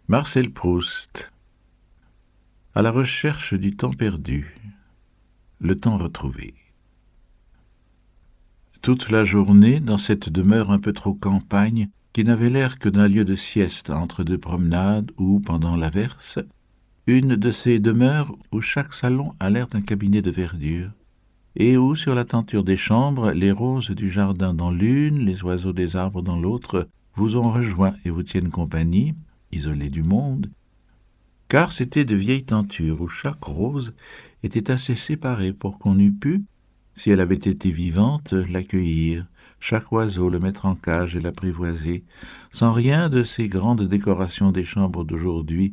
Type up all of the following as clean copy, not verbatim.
Marcel Proust. À la recherche du temps perdu, le temps retrouvé. Toute la journée, dans cette demeure un peu trop campagne, qui n'avait l'air que d'un lieu de sieste entre deux promenades ou, pendant l'averse, une de ces demeures où chaque salon a l'air d'un cabinet de verdure, et où, sur la tenture des chambres, les roses du jardin dans l'une, les oiseaux des arbres dans l'autre, vous ont rejoint et vous tiennent compagnie, isolés du monde, car c'étaient de vieilles tentures où chaque rose était assez séparée pour qu'on eût pu, si elle avait été vivante, l'accueillir, chaque oiseau le mettre en cage et l'apprivoiser, sans rien de ces grandes décorations des chambres d'aujourd'hui,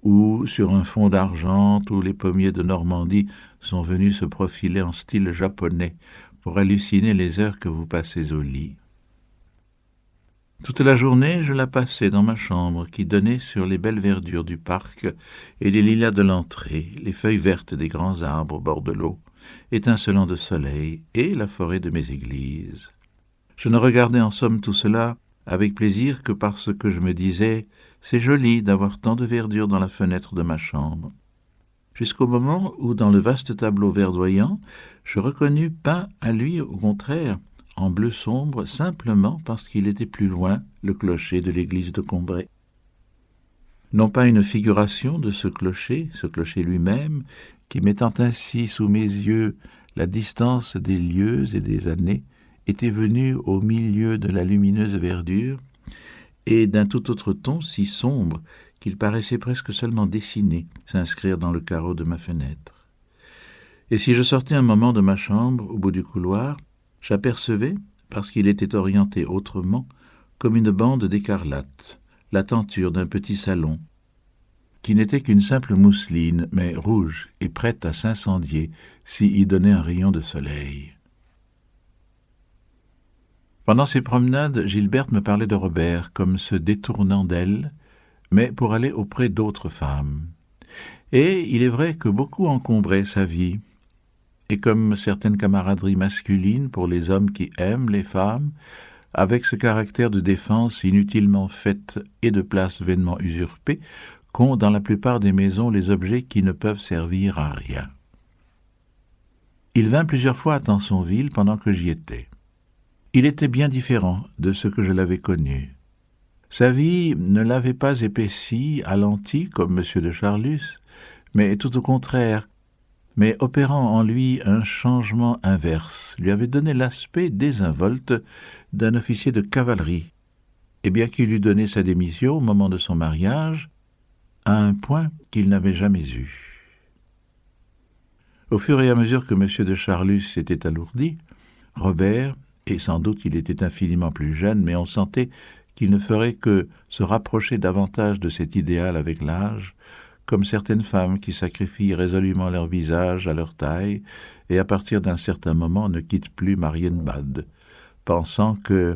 où, sur un fond d'argent, tous les pommiers de Normandie sont venus se profiler en style japonais pour halluciner les heures que vous passez au lit. Toute la journée, je la passais dans ma chambre qui donnait sur les belles verdures du parc et les lilas de l'entrée, les feuilles vertes des grands arbres au bord de l'eau, étincelant de soleil, et la forêt de mes églises. Je ne regardais en somme tout cela avec plaisir que parce que je me disais « c'est joli d'avoir tant de verdure dans la fenêtre de ma chambre ». Jusqu'au moment où, dans le vaste tableau verdoyant, je reconnus peint à lui, au contraire, en bleu sombre, simplement parce qu'il était plus loin, le clocher de l'église de Combray. Non pas une figuration de ce clocher lui-même, qui mettant ainsi sous mes yeux la distance des lieux et des années, était venu au milieu de la lumineuse verdure, et d'un tout autre ton si sombre qu'il paraissait presque seulement dessiné, s'inscrire dans le carreau de ma fenêtre. Et si je sortais un moment de ma chambre, au bout du couloir, j'apercevais, parce qu'il était orienté autrement, comme une bande d'écarlate, la tenture d'un petit salon, qui n'était qu'une simple mousseline, mais rouge et prête à s'incendier s'il y donnait un rayon de soleil. Pendant ces promenades, Gilberte me parlait de Robert comme se détournant d'elle, mais pour aller auprès d'autres femmes. Et il est vrai que beaucoup encombraient sa vie, et comme certaines camaraderies masculines pour les hommes qui aiment les femmes, avec ce caractère de défense inutilement faite et de place vainement usurpée, qu'ont dans la plupart des maisons les objets qui ne peuvent servir à rien. Il vint plusieurs fois à Tansonville pendant que j'y étais. Il était bien différent de ce que je l'avais connu. Sa vie ne l'avait pas épaissi, alenti comme M. de Charlus, mais tout au contraire, mais opérant en lui un changement inverse, lui avait donné l'aspect désinvolte d'un officier de cavalerie, et bien qu'il eût donné sa démission au moment de son mariage, à un point qu'il n'avait jamais eu. Au fur et à mesure que M. de Charlus s'était alourdi, Robert, et sans doute il était infiniment plus jeune, mais on sentait qu'il ne ferait que se rapprocher davantage de cet idéal avec l'âge, comme certaines femmes qui sacrifient résolument leur visage à leur taille et à partir d'un certain moment ne quittent plus Marienbad, pensant que,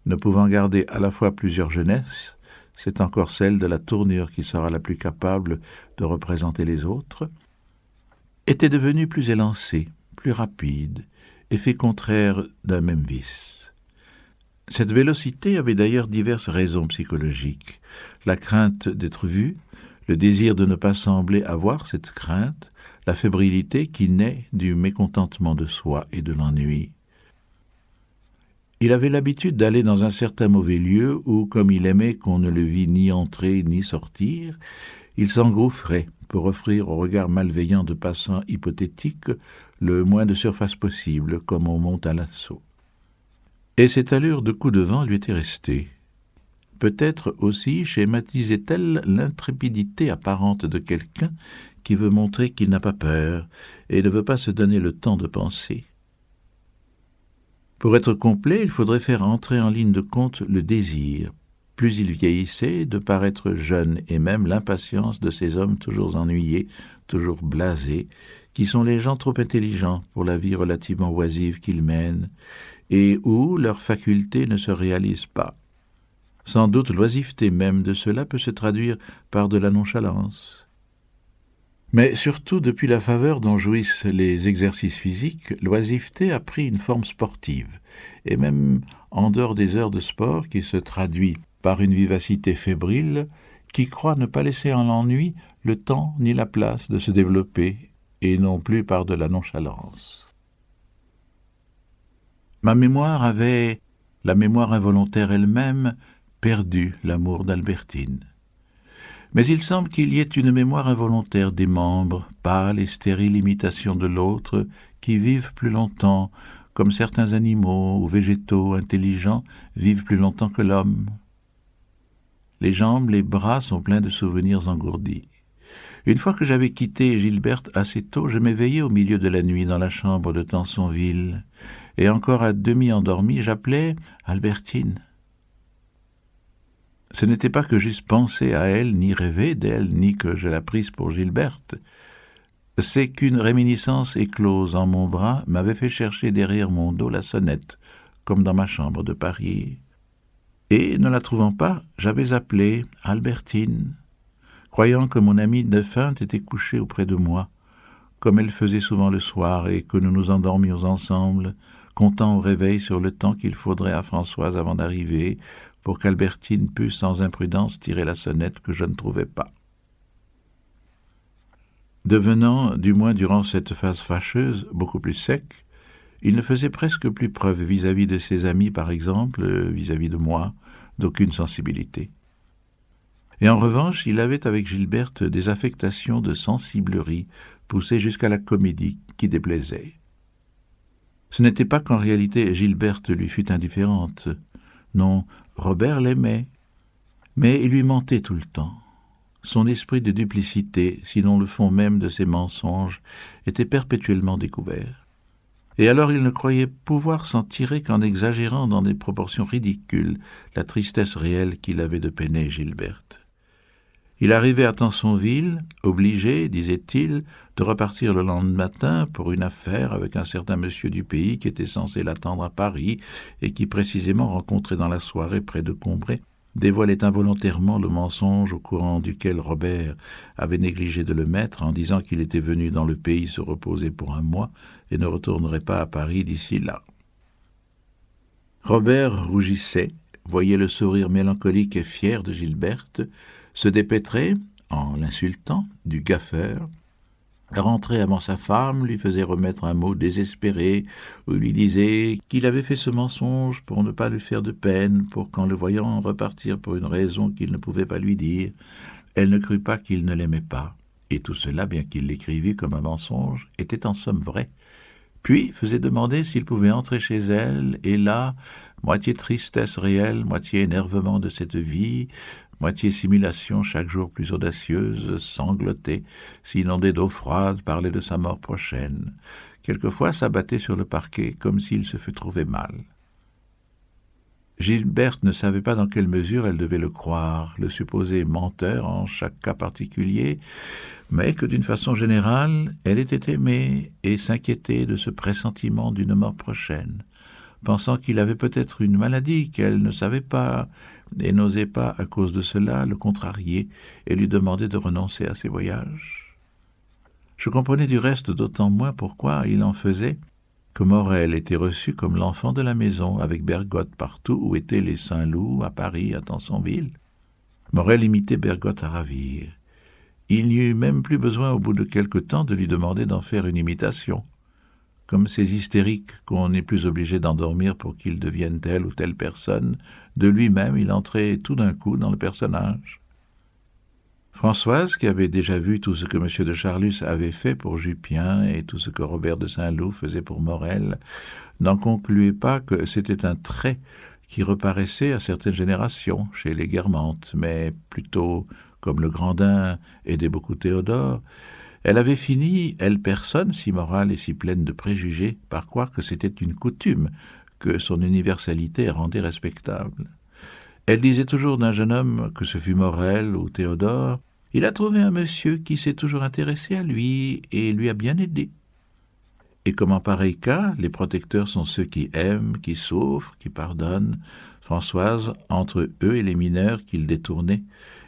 ne pouvant garder à la fois plusieurs jeunesses, c'est encore celle de la tournure qui sera la plus capable de représenter les autres, était devenue plus élancée, plus rapide, effet contraire d'un même vice. Cette vélocité avait d'ailleurs diverses raisons psychologiques, la crainte d'être vue, le désir de ne pas sembler avoir cette crainte, la fébrilité qui naît du mécontentement de soi et de l'ennui. Il avait l'habitude d'aller dans un certain mauvais lieu où, comme il aimait qu'on ne le vît ni entrer ni sortir, il s'engouffrait pour offrir au regard malveillant de passants hypothétiques le moins de surface possible, comme on monte à l'assaut. Et cette allure de coup de vent lui était restée. Peut-être aussi schématisait-elle l'intrépidité apparente de quelqu'un qui veut montrer qu'il n'a pas peur et ne veut pas se donner le temps de penser. Pour être complet, il faudrait faire entrer en ligne de compte le désir. Plus il vieillissait, de paraître jeune, et même l'impatience de ces hommes toujours ennuyés, toujours blasés, qui sont les gens trop intelligents pour la vie relativement oisive qu'ils mènent, et où leurs facultés ne se réalisent pas. Sans doute l'oisiveté même de cela peut se traduire par de la nonchalance. Mais surtout, depuis la faveur dont jouissent les exercices physiques, l'oisiveté a pris une forme sportive, et même en dehors des heures de sport qui se traduit par une vivacité fébrile, qui croit ne pas laisser en l'ennui le temps ni la place de se développer, et non plus par de la nonchalance. Ma mémoire avait, la mémoire involontaire elle-même, perdu l'amour d'Albertine. Mais il semble qu'il y ait une mémoire involontaire des membres, pâle et stérile imitation de l'autre, qui vivent plus longtemps, comme certains animaux ou végétaux intelligents vivent plus longtemps que l'homme. Les jambes, les bras sont pleins de souvenirs engourdis. Une fois que j'avais quitté Gilberte assez tôt, je m'éveillai au milieu de la nuit dans la chambre de Tansonville, et encore à demi endormi, j'appelais Albertine. Ce n'était pas que j'eusse pensé à elle, ni rêvé d'elle, ni que je la prisse pour Gilberte. C'est qu'une réminiscence éclose en mon bras m'avait fait chercher derrière mon dos la sonnette, comme dans ma chambre de Paris. Et, ne la trouvant pas, j'avais appelé Albertine, croyant que mon amie défunte était couchée auprès de moi, comme elle faisait souvent le soir, et que nous nous endormions ensemble, comptant au réveil sur le temps qu'il faudrait à Françoise avant d'arriver, pour qu'Albertine pût sans imprudence tirer la sonnette que je ne trouvais pas. Devenant, du moins durant cette phase fâcheuse, beaucoup plus sec, il ne faisait presque plus preuve vis-à-vis de ses amis, par exemple, vis-à-vis de moi, d'aucune sensibilité. Et en revanche, il avait avec Gilberte des affectations de sensiblerie, poussées jusqu'à la comédie, qui déplaisait. Ce n'était pas qu'en réalité Gilberte lui fût indifférente. Non, Robert l'aimait, mais il lui mentait tout le temps. Son esprit de duplicité, sinon le fond même de ses mensonges, était perpétuellement découvert. Et alors il ne croyait pouvoir s'en tirer qu'en exagérant dans des proportions ridicules la tristesse réelle qu'il avait de peiner Gilberte. Il arrivait à Tansonville, obligé, disait-il, de repartir le lendemain matin pour une affaire avec un certain monsieur du pays qui était censé l'attendre à Paris et qui, précisément rencontré dans la soirée près de Combray, dévoilait involontairement le mensonge au courant duquel Robert avait négligé de le mettre en disant qu'il était venu dans le pays se reposer pour un mois et ne retournerait pas à Paris d'ici là. Robert rougissait, voyait le sourire mélancolique et fier de Gilberte, se dépêtrait, en l'insultant, du gaffeur, rentrait avant sa femme, lui faisait remettre un mot désespéré, ou lui disait qu'il avait fait ce mensonge pour ne pas lui faire de peine, pour qu'en le voyant repartir pour une raison qu'il ne pouvait pas lui dire, elle ne crut pas qu'il ne l'aimait pas. Et tout cela, bien qu'il l'écrivît comme un mensonge, était en somme vrai. Puis faisait demander s'il pouvait entrer chez elle, et là, moitié tristesse réelle, moitié énervement de cette vie, moitié simulation chaque jour plus audacieuse, sanglotait, s'inondait d'eau froide, parlait de sa mort prochaine. Quelquefois s'abattait sur le parquet, comme s'il se fût trouvé mal. Gilberte ne savait pas dans quelle mesure elle devait le croire, le supposer menteur en chaque cas particulier, mais que d'une façon générale, elle était aimée et s'inquiétait de ce pressentiment d'une mort prochaine, pensant qu'il avait peut-être une maladie qu'elle ne savait pas, et n'osait pas, à cause de cela, le contrarier et lui demander de renoncer à ses voyages. Je comprenais du reste d'autant moins pourquoi il en faisait que Morel était reçu comme l'enfant de la maison, avec Bergotte partout où étaient les Saint-Loup, à Paris, à Tansonville. Morel imitait Bergotte à ravir. Il n'y eut même plus besoin, au bout de quelque temps, de lui demander d'en faire une imitation. Comme ces hystériques qu'on n'est plus obligé d'endormir pour qu'ils deviennent telle ou telle personne, de lui-même il entrait tout d'un coup dans le personnage. Françoise, qui avait déjà vu tout ce que M. de Charlus avait fait pour Jupien et tout ce que Robert de Saint-Loup faisait pour Morel, n'en concluait pas que c'était un trait qui reparaissait à certaines générations chez les Guermantes, mais plutôt, comme le Grandin aidait beaucoup Théodore, elle avait fini, elle personne, si morale et si pleine de préjugés, par croire que c'était une coutume, que son universalité rendait respectable. Elle disait toujours d'un jeune homme, que ce fût Morel ou Théodore, « Il a trouvé un monsieur qui s'est toujours intéressé à lui et lui a bien aidé. » Et comme en pareil cas, les protecteurs sont ceux qui aiment, qui souffrent, qui pardonnent, Françoise, entre eux et les mineurs qu'il détournait,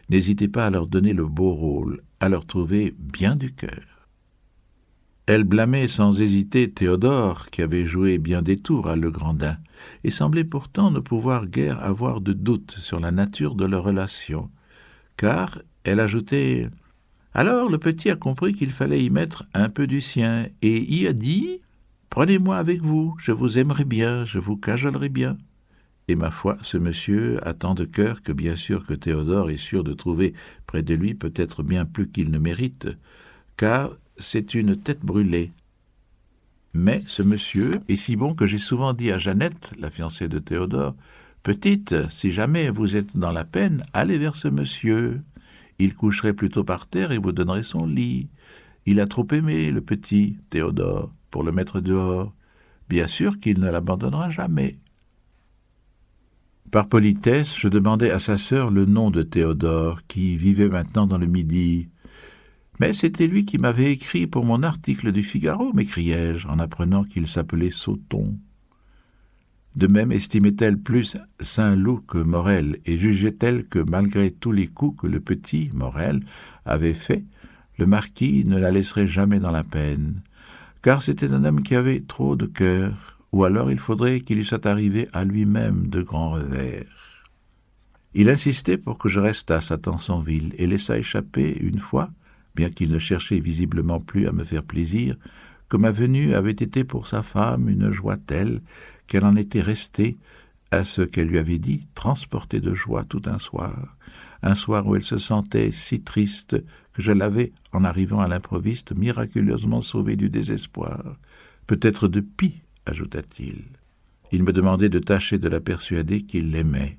n'hésitait pas à leur donner le beau rôle, à leur trouver bien du cœur. Elle blâmait sans hésiter Théodore, qui avait joué bien des tours à Le Grandin, et semblait pourtant ne pouvoir guère avoir de doute sur la nature de leur relation, car elle ajoutait « Alors le petit a compris qu'il fallait y mettre un peu du sien, et y a dit « Prenez-moi avec vous, je vous aimerai bien, je vous cajolerai bien. » Et ma foi, ce monsieur a tant de cœur que bien sûr que Théodore est sûr de trouver près de lui peut-être bien plus qu'il ne mérite, car c'est une tête brûlée. Mais ce monsieur est si bon que j'ai souvent dit à Jeannette, la fiancée de Théodore, « Petite, si jamais vous êtes dans la peine, allez vers ce monsieur. Il coucherait plutôt par terre et vous donnerait son lit. Il a trop aimé, le petit Théodore, pour le mettre dehors. Bien sûr qu'il ne l'abandonnera jamais. » Par politesse, je demandai à sa sœur le nom de Théodore, qui vivait maintenant dans le Midi. « Mais c'était lui qui m'avait écrit pour mon article du Figaro, m'écriai-je, en apprenant qu'il s'appelait Sauton. » De même estimait-elle plus Saint-Loup que Morel, et jugeait-elle que malgré tous les coups que le petit, Morel, avait faits, le marquis ne la laisserait jamais dans la peine, car c'était un homme qui avait trop de cœur, ou alors il faudrait qu'il lui soit arrivé à lui-même de grands revers. Il insistait pour que je restasse à Tansonville, et laissa échapper une fois, bien qu'il ne cherchait visiblement plus à me faire plaisir, que ma venue avait été pour sa femme une joie telle qu'elle en était restée à ce qu'elle lui avait dit, transportée de joie tout un soir où elle se sentait si triste que je l'avais, en arrivant à l'improviste, miraculeusement sauvée du désespoir. Peut-être de pis, ajouta-t-il. Il me demandait de tâcher de la persuader qu'il l'aimait,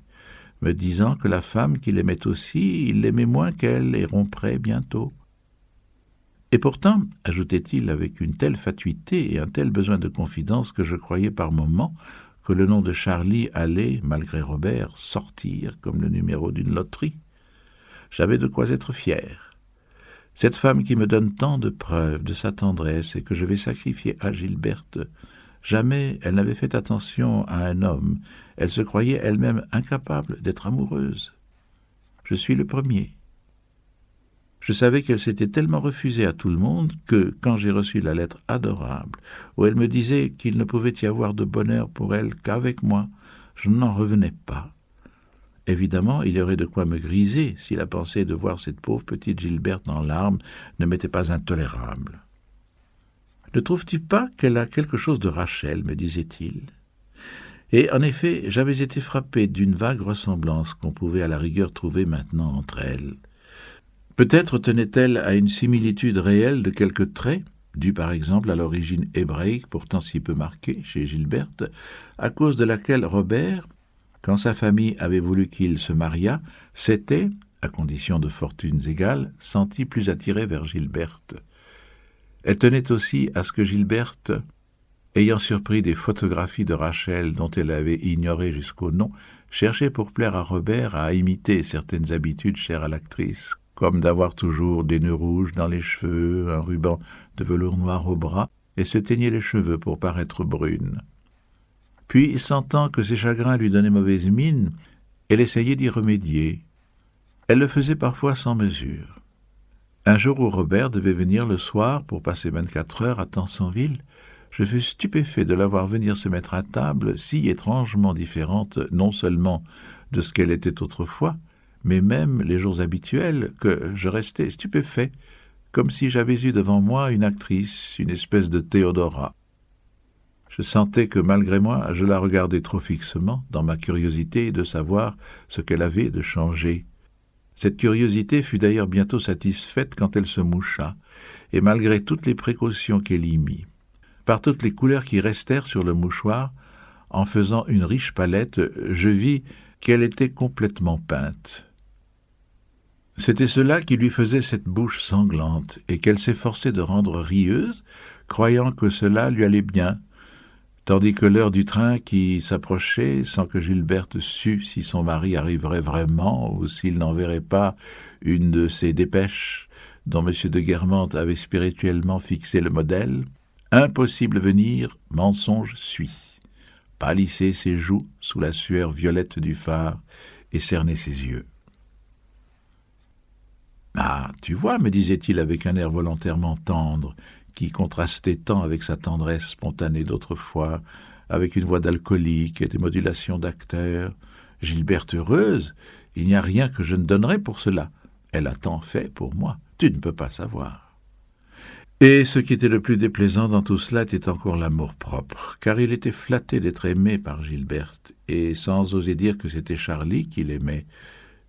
me disant que la femme qu'il aimait aussi, il l'aimait moins qu'elle et romprait bientôt. Et pourtant, ajoutait-il avec une telle fatuité et un tel besoin de confidence que je croyais par moments que le nom de Charlie allait, malgré Robert, sortir comme le numéro d'une loterie. J'avais de quoi être fier. Cette femme qui me donne tant de preuves de sa tendresse et que je vais sacrifier à Gilberte, jamais elle n'avait fait attention à un homme, elle se croyait elle-même incapable d'être amoureuse. Je suis le premier. Je savais qu'elle s'était tellement refusée à tout le monde que, quand j'ai reçu la lettre adorable, où elle me disait qu'il ne pouvait y avoir de bonheur pour elle qu'avec moi, je n'en revenais pas. Évidemment, il y aurait de quoi me griser si la pensée de voir cette pauvre petite Gilberte en larmes ne m'était pas intolérable. « Ne trouves-tu pas qu'elle a quelque chose de Rachel ?» me disait-il. Et en effet, j'avais été frappé d'une vague ressemblance qu'on pouvait à la rigueur trouver maintenant entre elles. Peut-être tenait-elle à une similitude réelle de quelques traits, dus par exemple à l'origine hébraïque pourtant si peu marquée chez Gilberte, à cause de laquelle Robert, quand sa famille avait voulu qu'il se mariât, s'était, à condition de fortunes égales, senti plus attiré vers Gilberte. Elle tenait aussi à ce que Gilberte, ayant surpris des photographies de Rachel dont elle avait ignoré jusqu'au nom, cherchait pour plaire à Robert à imiter certaines habitudes chères à l'actrice, comme d'avoir toujours des nœuds rouges dans les cheveux, un ruban de velours noir au bras, et se teignait les cheveux pour paraître brune. Puis, sentant que ses chagrins lui donnaient mauvaise mine, elle essayait d'y remédier. Elle le faisait parfois sans mesure. Un jour où Robert devait venir le soir pour passer 24 heures à Tansonville, je fus stupéfait de la voir venir se mettre à table si étrangement différente non seulement de ce qu'elle était autrefois, mais même les jours habituels, que je restais stupéfait, comme si j'avais eu devant moi une actrice, une espèce de Théodora. Je sentais que, malgré moi, je la regardais trop fixement, dans ma curiosité de savoir ce qu'elle avait de changé. Cette curiosité fut d'ailleurs bientôt satisfaite quand elle se moucha, et malgré toutes les précautions qu'elle y mit. Par toutes les couleurs qui restèrent sur le mouchoir, en faisant une riche palette, je vis qu'elle était complètement peinte. C'était cela qui lui faisait cette bouche sanglante, et qu'elle s'efforçait de rendre rieuse, croyant que cela lui allait bien, tandis que l'heure du train qui s'approchait, sans que Gilberte sût si son mari arriverait vraiment ou s'il n'enverrait pas une de ces dépêches dont M. de Guermantes avait spirituellement fixé le modèle, impossible venir, mensonge suit, pâlissait ses joues sous la sueur violette du phare et cernait ses yeux. « Ah, tu vois, me disait-il avec un air volontairement tendre, qui contrastait tant avec sa tendresse spontanée d'autrefois, avec une voix d'alcoolique et des modulations d'acteur. Gilberte heureuse, il n'y a rien que je ne donnerais pour cela. Elle a tant fait pour moi, tu ne peux pas savoir. » Et ce qui était le plus déplaisant dans tout cela était encore l'amour-propre, car il était flatté d'être aimé par Gilberte, et sans oser dire que c'était Charlie qu'il aimait,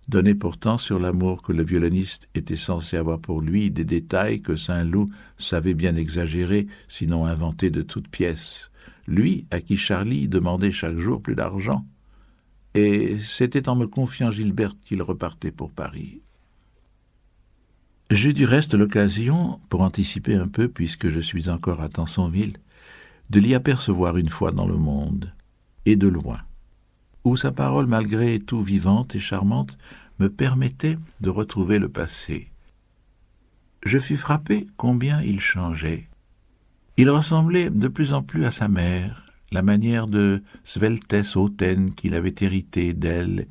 donnait pourtant sur l'amour que le violoniste était censé avoir pour lui des détails que Saint-Loup savait bien exagérer, sinon inventer de toutes pièces. Lui, à qui Charlie demandait chaque jour plus d'argent. Et c'était en me confiant Gilberte qu'il repartait pour Paris. J'eus du reste l'occasion, pour anticiper un peu, puisque je suis encore à Tansonville, de l'y apercevoir une fois dans le monde, et de loin, où sa parole, malgré tout vivante et charmante, me permettait de retrouver le passé. Je fus frappé combien il changeait. Il ressemblait de plus en plus à sa mère, la manière de sveltesse hautaine qu'il avait héritée d'elle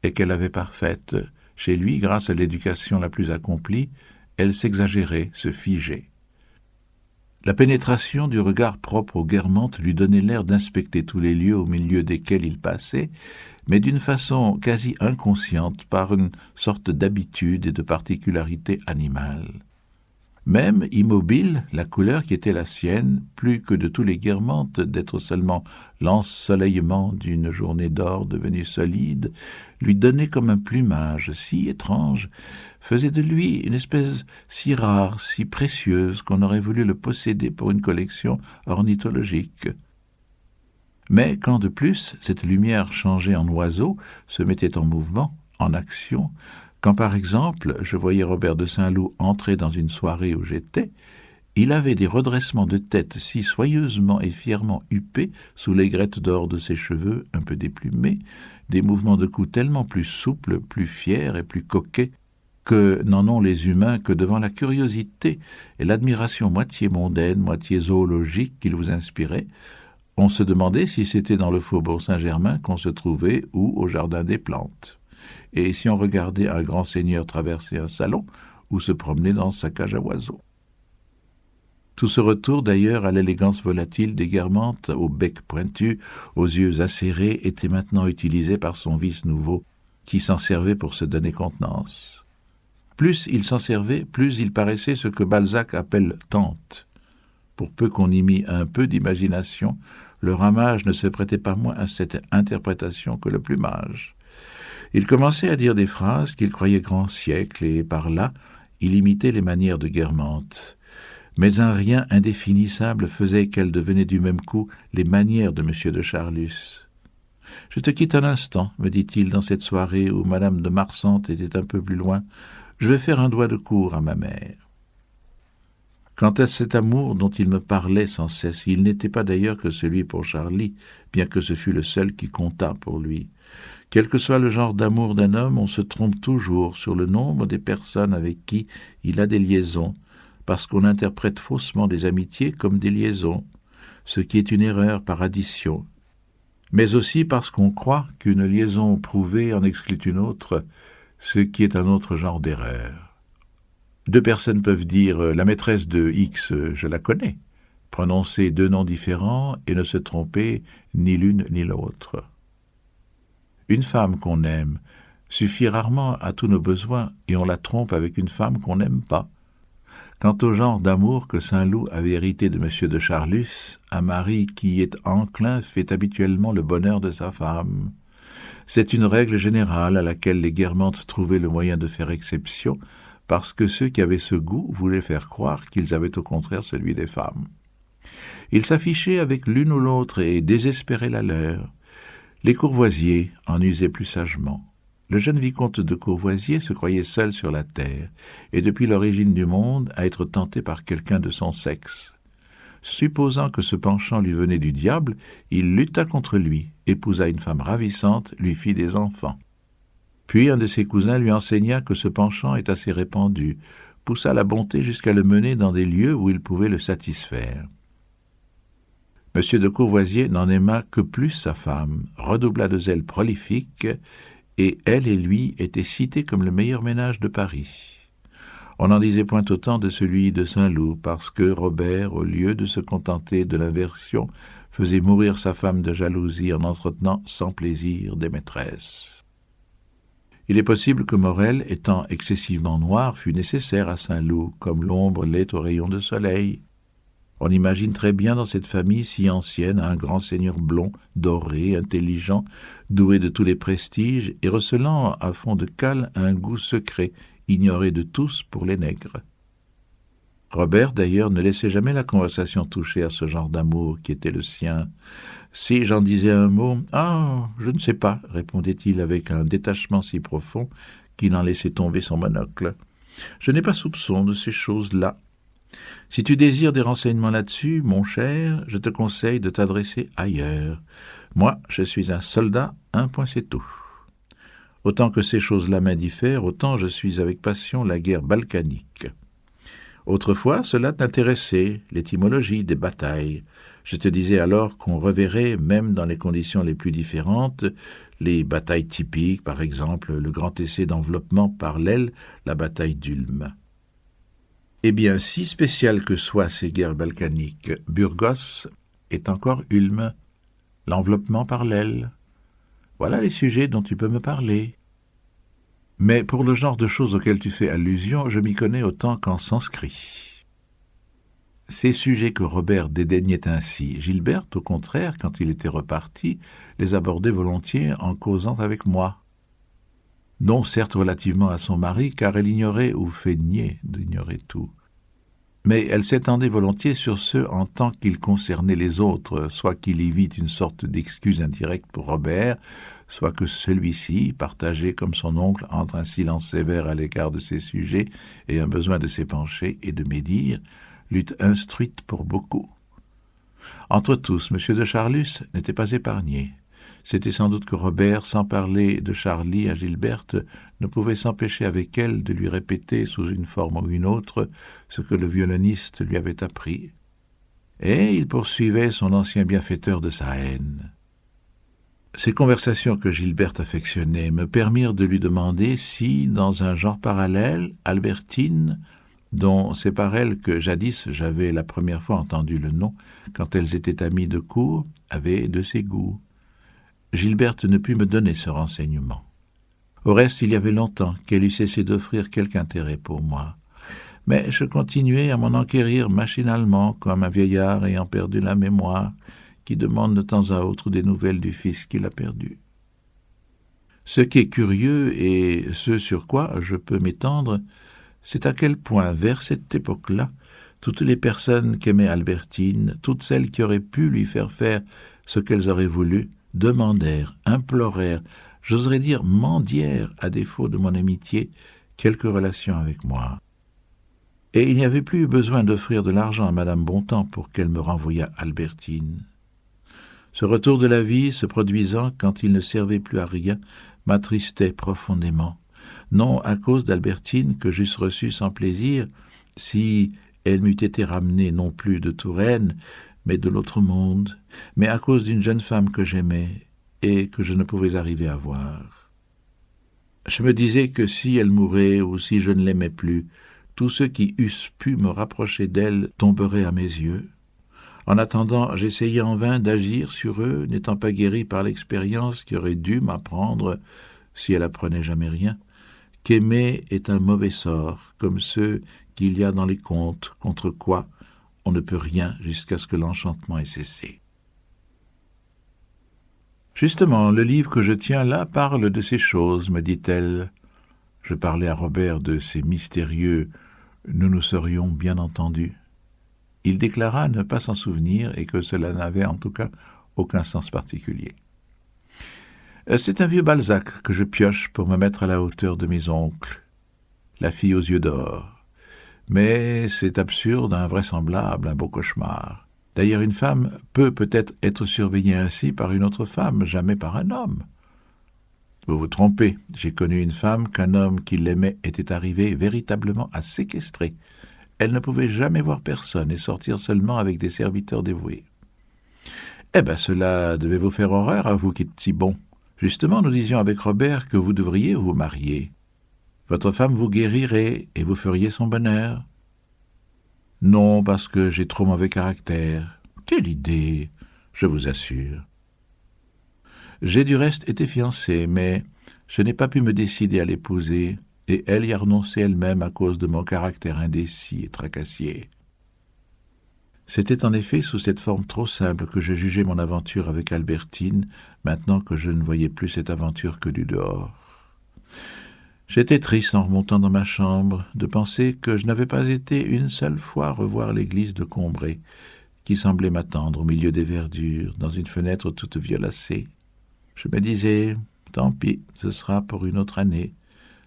et qu'elle avait parfaite. Chez lui, grâce à l'éducation la plus accomplie, elle s'exagérait, se figeait. La pénétration du regard propre aux Guermantes lui donnait l'air d'inspecter tous les lieux au milieu desquels il passait, mais d'une façon quasi inconsciente, par une sorte d'habitude et de particularité animale. Même immobile, la couleur qui était la sienne, plus que de tous les Guermantes, d'être seulement l'ensoleillement d'une journée d'or devenue solide, lui donnait comme un plumage si étrange, faisait de lui une espèce si rare, si précieuse, qu'on aurait voulu le posséder pour une collection ornithologique. Mais quand de plus cette lumière changeait en oiseau, se mettait en mouvement, en action, quand par exemple je voyais Robert de Saint-Loup entrer dans une soirée où j'étais, il avait des redressements de tête si soyeusement et fièrement huppés sous l'aigrette d'or de ses cheveux un peu déplumés, des mouvements de cou tellement plus souples, plus fiers et plus coquets que n'en ont les humains que devant la curiosité et l'admiration moitié mondaine, moitié zoologique qu'il vous inspirait. On se demandait si c'était dans le faubourg Saint-Germain qu'on se trouvait ou au jardin des plantes. Et si on regardait un grand seigneur traverser un salon ou se promener dans sa cage à oiseaux. Tout ce retour d'ailleurs à l'élégance volatile des Guermantes, au bec pointu, aux yeux acérés, était maintenant utilisé par son vice nouveau, qui s'en servait pour se donner contenance. Plus il s'en servait, plus il paraissait ce que Balzac appelle tante. Pour peu qu'on y mît un peu d'imagination, le ramage ne se prêtait pas moins à cette interprétation que le plumage. Il commençait à dire des phrases qu'il croyait grand siècle, et par là, il imitait les manières de Guermantes. Mais un rien indéfinissable faisait qu'elles devenaient du même coup les manières de M. de Charlus. « Je te quitte un instant, me dit-il dans cette soirée où Madame de Marsantes était un peu plus loin. Je vais faire un doigt de cour à ma mère. » Quant à cet amour dont il me parlait sans cesse, il n'était pas d'ailleurs que celui pour Charlie, bien que ce fût le seul qui comptât pour lui. Quel que soit le genre d'amour d'un homme, on se trompe toujours sur le nombre des personnes avec qui il a des liaisons, parce qu'on interprète faussement des amitiés comme des liaisons, ce qui est une erreur par addition, mais aussi parce qu'on croit qu'une liaison prouvée en exclut une autre, ce qui est un autre genre d'erreur. Deux personnes peuvent dire « la maîtresse de X, je la connais », prononcer deux noms différents et ne se tromper ni l'une ni l'autre. Une femme qu'on aime suffit rarement à tous nos besoins et on la trompe avec une femme qu'on n'aime pas. Quant au genre d'amour que Saint-Loup avait hérité de M. de Charlus, un mari qui est enclin fait habituellement le bonheur de sa femme. C'est une règle générale à laquelle les Guermantes trouvaient le moyen de faire exception, parce que ceux qui avaient ce goût voulaient faire croire qu'ils avaient au contraire celui des femmes. Ils s'affichaient avec l'une ou l'autre et désespéraient la leur. Les Courvoisier en usaient plus sagement. Le jeune vicomte de Courvoisier se croyait seul sur la terre, et depuis l'origine du monde, à être tenté par quelqu'un de son sexe. Supposant que ce penchant lui venait du diable, il lutta contre lui, épousa une femme ravissante, lui fit des enfants. Puis un de ses cousins lui enseigna que ce penchant est assez répandu, poussa la bonté jusqu'à le mener dans des lieux où il pouvait le satisfaire. M. de Courvoisier n'en aima que plus sa femme, redoubla de zèle prolifique, et elle et lui étaient cités comme le meilleur ménage de Paris. On n'en disait point autant de celui de Saint-Loup, parce que Robert, au lieu de se contenter de l'inversion, faisait mourir sa femme de jalousie en entretenant sans plaisir des maîtresses. Il est possible que Morel, étant excessivement noir, fût nécessaire à Saint-Loup, comme l'ombre l'est aux rayons de soleil. On imagine très bien dans cette famille si ancienne un grand seigneur blond, doré, intelligent, doué de tous les prestiges et recelant à fond de cale un goût secret, ignoré de tous pour les nègres. Robert, d'ailleurs, ne laissait jamais la conversation toucher à ce genre d'amour qui était le sien. Si j'en disais un mot, « Ah, je ne sais pas », répondait-il avec un détachement si profond qu'il en laissait tomber son monocle. « Je n'ai pas soupçon de ces choses-là. Si tu désires des renseignements là-dessus, mon cher, je te conseille de t'adresser ailleurs. Moi, je suis un soldat, un point c'est tout. Autant que ces choses-là m'indiffèrent, autant je suis avec passion la guerre balkanique. Autrefois, cela t'intéressait, l'étymologie des batailles. Je te disais alors qu'on reverrait, même dans les conditions les plus différentes, les batailles typiques, par exemple le grand essai d'enveloppement par l'aile, la bataille d'Ulm. Eh bien, si spéciales que soient ces guerres balkaniques, Burgos est encore Ulm, l'enveloppement par l'aile. Voilà les sujets dont tu peux me parler. Mais pour le genre de choses auxquelles tu fais allusion, je m'y connais autant qu'en sanskrit. Ces sujets que Robert dédaignait ainsi, Gilberte, au contraire, quand il était reparti, les abordait volontiers en causant avec moi. Non certes relativement à son mari, car elle ignorait ou feignait d'ignorer tout. Mais elle s'étendait volontiers sur ceux en tant qu'ils concernaient les autres, soit qu'il y vit une sorte d'excuse indirecte pour Robert, soit que celui-ci, partagé comme son oncle entre un silence sévère à l'égard de ses sujets et un besoin de s'épancher et de médire, l'eût instruite pour beaucoup. Entre tous, M. de Charlus n'était pas épargné. C'était sans doute que Robert, sans parler de Charlie à Gilberte, ne pouvait s'empêcher avec elle de lui répéter sous une forme ou une autre ce que le violoniste lui avait appris. Et il poursuivait son ancien bienfaiteur de sa haine. Ces conversations que Gilberte affectionnait me permirent de lui demander si, dans un genre parallèle, Albertine, dont c'est par elle que jadis j'avais la première fois entendu le nom, quand elles étaient amies de cour, avait de ses goûts. Gilberte ne put me donner ce renseignement. Au reste, il y avait longtemps qu'elle eût cessé d'offrir quelque intérêt pour moi. Mais je continuais à m'en enquérir machinalement, comme un vieillard ayant perdu la mémoire, qui demande de temps à autre des nouvelles du fils qu'il a perdu. Ce qui est curieux, et ce sur quoi je peux m'étendre, c'est à quel point, vers cette époque-là, toutes les personnes qu'aimait Albertine, toutes celles qui auraient pu lui faire faire ce qu'elles auraient voulu, demandèrent, implorèrent, j'oserais dire mendièrent, à défaut de mon amitié, quelque relation avec moi. Et il n'y avait plus besoin d'offrir de l'argent à Madame Bontemps pour qu'elle me renvoyât Albertine. Ce retour de la vie se produisant quand il ne servait plus à rien m'attristait profondément, non à cause d'Albertine que j'eusse reçue sans plaisir, si elle m'eût été ramenée non plus de Touraine, mais de l'autre monde, mais à cause d'une jeune femme que j'aimais et que je ne pouvais arriver à voir. Je me disais que si elle mourait ou si je ne l'aimais plus, tous ceux qui eussent pu me rapprocher d'elle tomberaient à mes yeux. En attendant, j'essayais en vain d'agir sur eux, n'étant pas guéri par l'expérience qui aurait dû m'apprendre, si elle apprenait jamais rien, qu'aimer est un mauvais sort, comme ceux qu'il y a dans les contes, contre quoi on ne peut rien jusqu'à ce que l'enchantement ait cessé. Justement, le livre que je tiens là parle de ces choses, me dit-elle. Je parlais à Robert de ces mystérieux « nous nous serions bien entendus ». Il déclara ne pas s'en souvenir et que cela n'avait en tout cas aucun sens particulier. C'est un vieux Balzac que je pioche pour me mettre à la hauteur de mes oncles, la fille aux yeux d'or. Mais c'est absurde, invraisemblable, un beau cauchemar. D'ailleurs, une femme peut peut-être être surveillée ainsi par une autre femme, jamais par un homme. Vous vous trompez, j'ai connu une femme qu'un homme qui l'aimait était arrivé véritablement à séquestrer. Elle ne pouvait jamais voir personne et sortir seulement avec des serviteurs dévoués. Eh bien, cela devait vous faire horreur, à vous qui êtes si bon. Justement, nous disions avec Robert que vous devriez vous marier. Votre femme vous guérirait et vous feriez son bonheur. Non, parce que j'ai trop mauvais caractère. Quelle idée, je vous assure. J'ai du reste été fiancé, mais Je n'ai pas pu me décider à l'épouser, et elle y a renoncé elle-même à cause de mon caractère indécis et tracassier. C'était en effet sous cette forme trop simple que je jugeais mon aventure avec Albertine, maintenant que je ne voyais plus cette aventure que du dehors. J'étais triste en remontant dans ma chambre de penser que je n'avais pas été une seule fois revoir l'église de Combray, qui semblait m'attendre au milieu des verdures, dans une fenêtre toute violacée. Je me disais, tant pis, ce sera pour une autre année,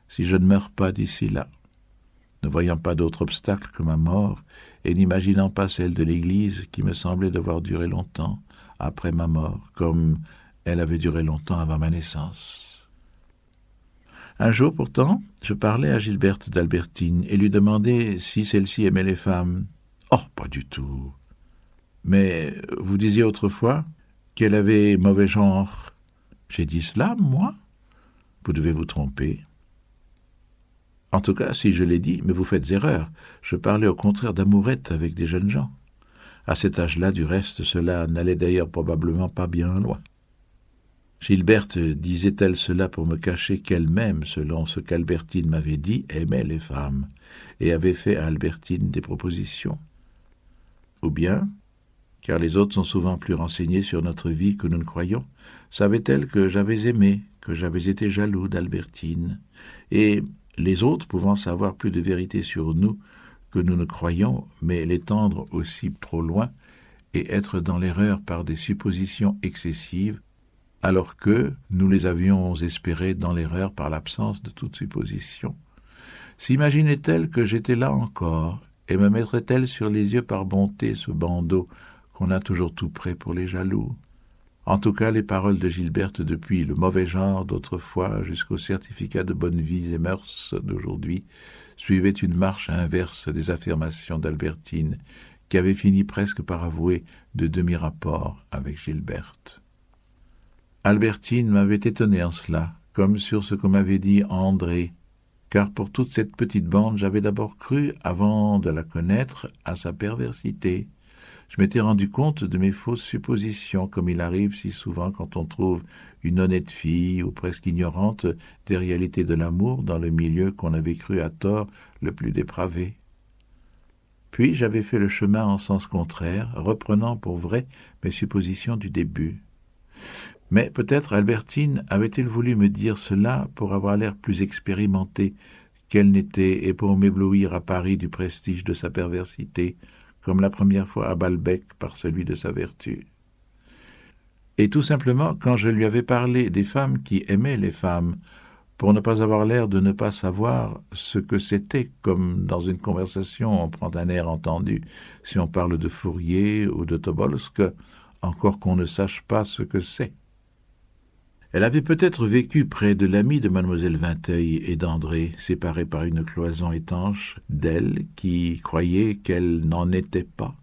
si je ne meurs pas d'ici là. Ne voyant pas d'autre obstacle que ma mort, et n'imaginant pas celle de l'Église qui me semblait devoir durer longtemps après ma mort, comme elle avait duré longtemps avant ma naissance. Un jour pourtant, je parlais à Gilberte d'Albertine et lui demandai si celle-ci aimait les femmes. « Oh, pas du tout. Mais vous disiez autrefois qu'elle avait mauvais genre. » « J'ai dit cela, moi ? Vous devez vous tromper. » En tout cas, si je l'ai dit, mais vous faites erreur. Je parlais au contraire d'amourette avec des jeunes gens. À cet âge-là, du reste, cela n'allait d'ailleurs probablement pas bien loin. Gilberte disait-elle cela pour me cacher qu'elle-même, selon ce qu'Albertine m'avait dit, aimait les femmes, et avait fait à Albertine des propositions? Ou bien, car les autres sont souvent plus renseignés sur notre vie que nous ne croyons, savait-elle que j'avais aimé, que j'avais été jaloux d'Albertine, et les autres pouvant savoir plus de vérité sur nous que nous ne croyons, mais l'étendre aussi trop loin, et être dans l'erreur par des suppositions excessives, alors que nous les avions espérées dans l'erreur par l'absence de toute supposition. S'imaginait-elle que j'étais là encore, et me mettrait-elle sur les yeux par bonté ce bandeau qu'on a toujours tout prêt pour les jaloux? En tout cas, les paroles de Gilberte depuis le mauvais genre d'autrefois jusqu'au certificat de bonne vie et mœurs d'aujourd'hui suivaient une marche inverse des affirmations d'Albertine, qui avait fini presque par avouer de demi-rapport avec Gilberte. Albertine m'avait étonné en cela, comme sur ce que m'avait dit André, car pour toute cette petite bande, j'avais d'abord cru, avant de la connaître, à sa perversité. Je m'étais rendu compte de mes fausses suppositions, comme il arrive si souvent quand on trouve une honnête fille, ou presque ignorante des réalités de l'amour dans le milieu qu'on avait cru à tort le plus dépravé. Puis j'avais fait le chemin en sens contraire, reprenant pour vrai mes suppositions du début. Mais peut-être Albertine avait-elle voulu me dire cela pour avoir l'air plus expérimentée qu'elle n'était et pour m'éblouir à Paris du prestige de sa perversité, comme la première fois à Balbec par celui de sa vertu. Et tout simplement, quand je lui avais parlé des femmes qui aimaient les femmes, pour ne pas avoir l'air de ne pas savoir ce que c'était, comme dans une conversation on prend un air entendu, si on parle de Fourier ou de Tobolsk, encore qu'on ne sache pas ce que c'est. Elle avait peut-être vécu près de l'ami de mademoiselle Vinteuil et d'André, séparés par une cloison étanche d'elle qui croyait qu'elle n'en était pas,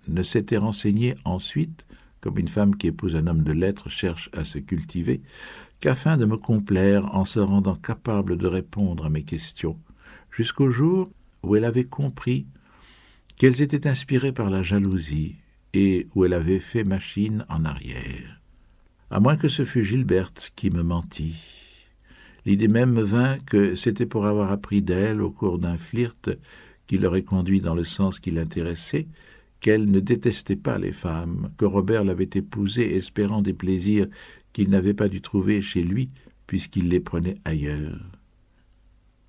ne s'était renseignée ensuite, comme une femme qui épouse un homme de lettres cherche à se cultiver, qu'afin de me complaire en se rendant capable de répondre à mes questions, jusqu'au jour où elle avait compris qu'elles étaient inspirées par la jalousie et où elle avait fait machine en arrière. À moins que ce fût Gilberte qui me mentit. L'idée même me vint que c'était pour avoir appris d'elle, au cours d'un flirt qui l'aurait conduit dans le sens qui l'intéressait, qu'elle ne détestait pas les femmes, que Robert l'avait épousée espérant des plaisirs qu'il n'avait pas dû trouver chez lui, puisqu'il les prenait ailleurs.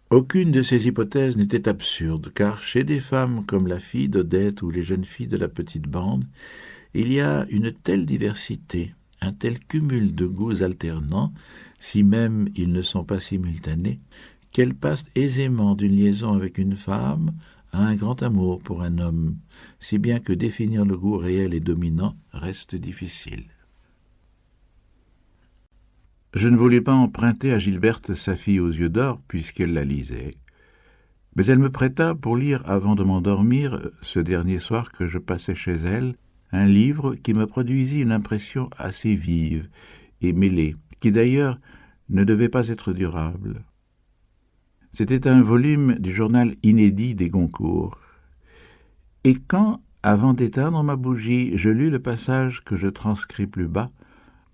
Aucune de ces hypothèses n'était absurde, car chez des femmes comme la fille d'Odette ou les jeunes filles de la petite bande, il y a une telle diversité, un tel cumul de goûts alternants, si même ils ne sont pas simultanés, qu'elles passent aisément d'une liaison avec une femme à un grand amour pour un homme, si bien que définir le goût réel et dominant reste difficile. Je ne voulais pas emprunter à Gilberte sa fille aux yeux d'or, puisqu'elle la lisait. Mais elle me prêta pour lire avant de m'endormir, ce dernier soir que je passais chez elle, un livre qui me produisit une impression assez vive et mêlée, qui d'ailleurs ne devait pas être durable. C'était un volume du journal inédit des Goncourt. Et quand, avant d'éteindre ma bougie, je lus le passage que je transcris plus bas,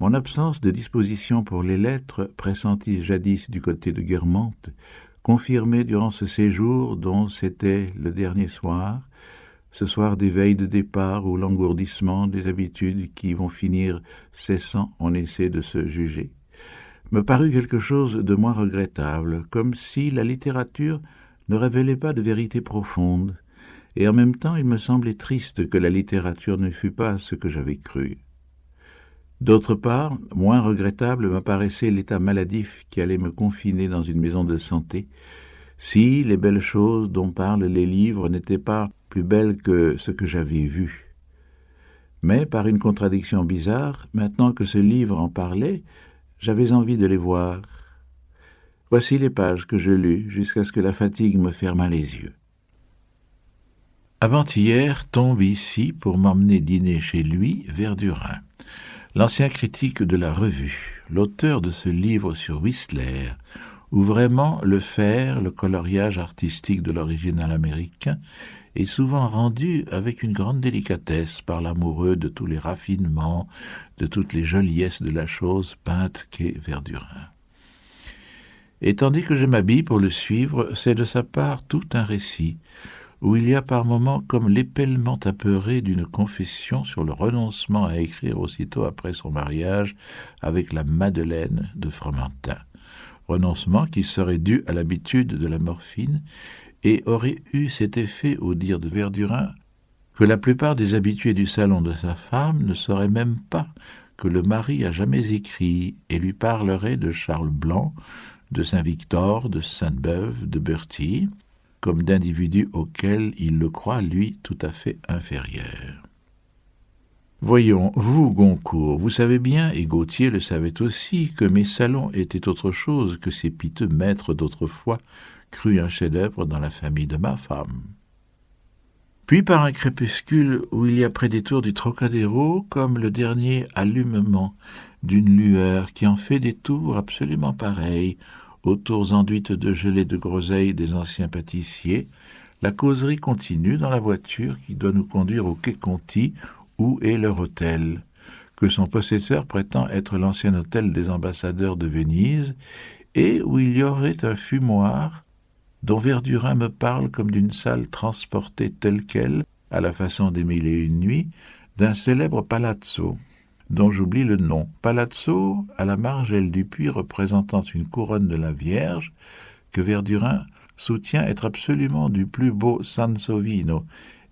Mon absence de disposition pour les lettres, pressentie jadis du côté de Guermantes, confirmée durant ce séjour dont c'était le dernier soir, ce soir des veilles de départ ou l'engourdissement des habitudes qui vont finir cessant on essaie de se juger, me parut quelque chose de moins regrettable, comme si la littérature ne révélait pas de vérité profonde, et en même temps il me semblait triste que la littérature ne fût pas ce que j'avais cru. D'autre part, moins regrettable m'apparaissait l'état maladif qui allait me confiner dans une maison de santé, si les belles choses dont parlent les livres n'étaient pas plus belles que ce que j'avais vu. Mais, par une contradiction bizarre, maintenant que ce livre en parlait, j'avais envie de les voir. Voici les pages que je lus jusqu'à ce que la fatigue me fermât les yeux. Avant-hier tombe ici, pour m'emmener dîner chez lui, Verdurin, l'ancien critique de la Revue, l'auteur de ce livre sur Whistler, où vraiment le faire, le coloriage artistique de l'original américain, est souvent rendu avec une grande délicatesse par l'amoureux de tous les raffinements, de toutes les joliesses de la chose peinte qu'est Verdurin. Et tandis que je m'habille pour le suivre, c'est de sa part tout un récit, où il y a par moments comme l'épellement apeuré d'une confession sur le renoncement à écrire aussitôt après son mariage avec la Madeleine de Fromentin, renoncement qui serait dû à l'habitude de la morphine et aurait eu cet effet, au dire de Verdurin, que la plupart des habitués du salon de sa femme ne sauraient même pas que le mari a jamais écrit et lui parlerait de Charles Blanc, de Saint-Victor, de Sainte-Beuve, de Berthier, comme d'individus auxquels il le croit, lui, tout à fait inférieur. Voyons, vous, Goncourt, vous savez bien, et Gautier le savait aussi, que mes salons étaient autre chose que ces piteux maîtres d'autrefois, crus un chef-d'œuvre dans la famille de ma femme. Puis par un crépuscule où il y a près des tours du Trocadéro, comme le dernier allumement d'une lueur qui en fait des tours absolument pareils, aux tours enduites de gelée de groseille des anciens pâtissiers, la causerie continue dans la voiture qui doit nous conduire au quai Conti, où est leur hôtel, que son possesseur prétend être l'ancien hôtel des ambassadeurs de Venise, et où il y aurait un fumoir dont Verdurin me parle comme d'une salle transportée telle quelle, à la façon des Mille et une nuits, d'un célèbre palazzo, dont j'oublie le nom. Palazzo, à la margelle du puits représentant une couronne de la Vierge, que Verdurin soutient être absolument du plus beau Sansovino,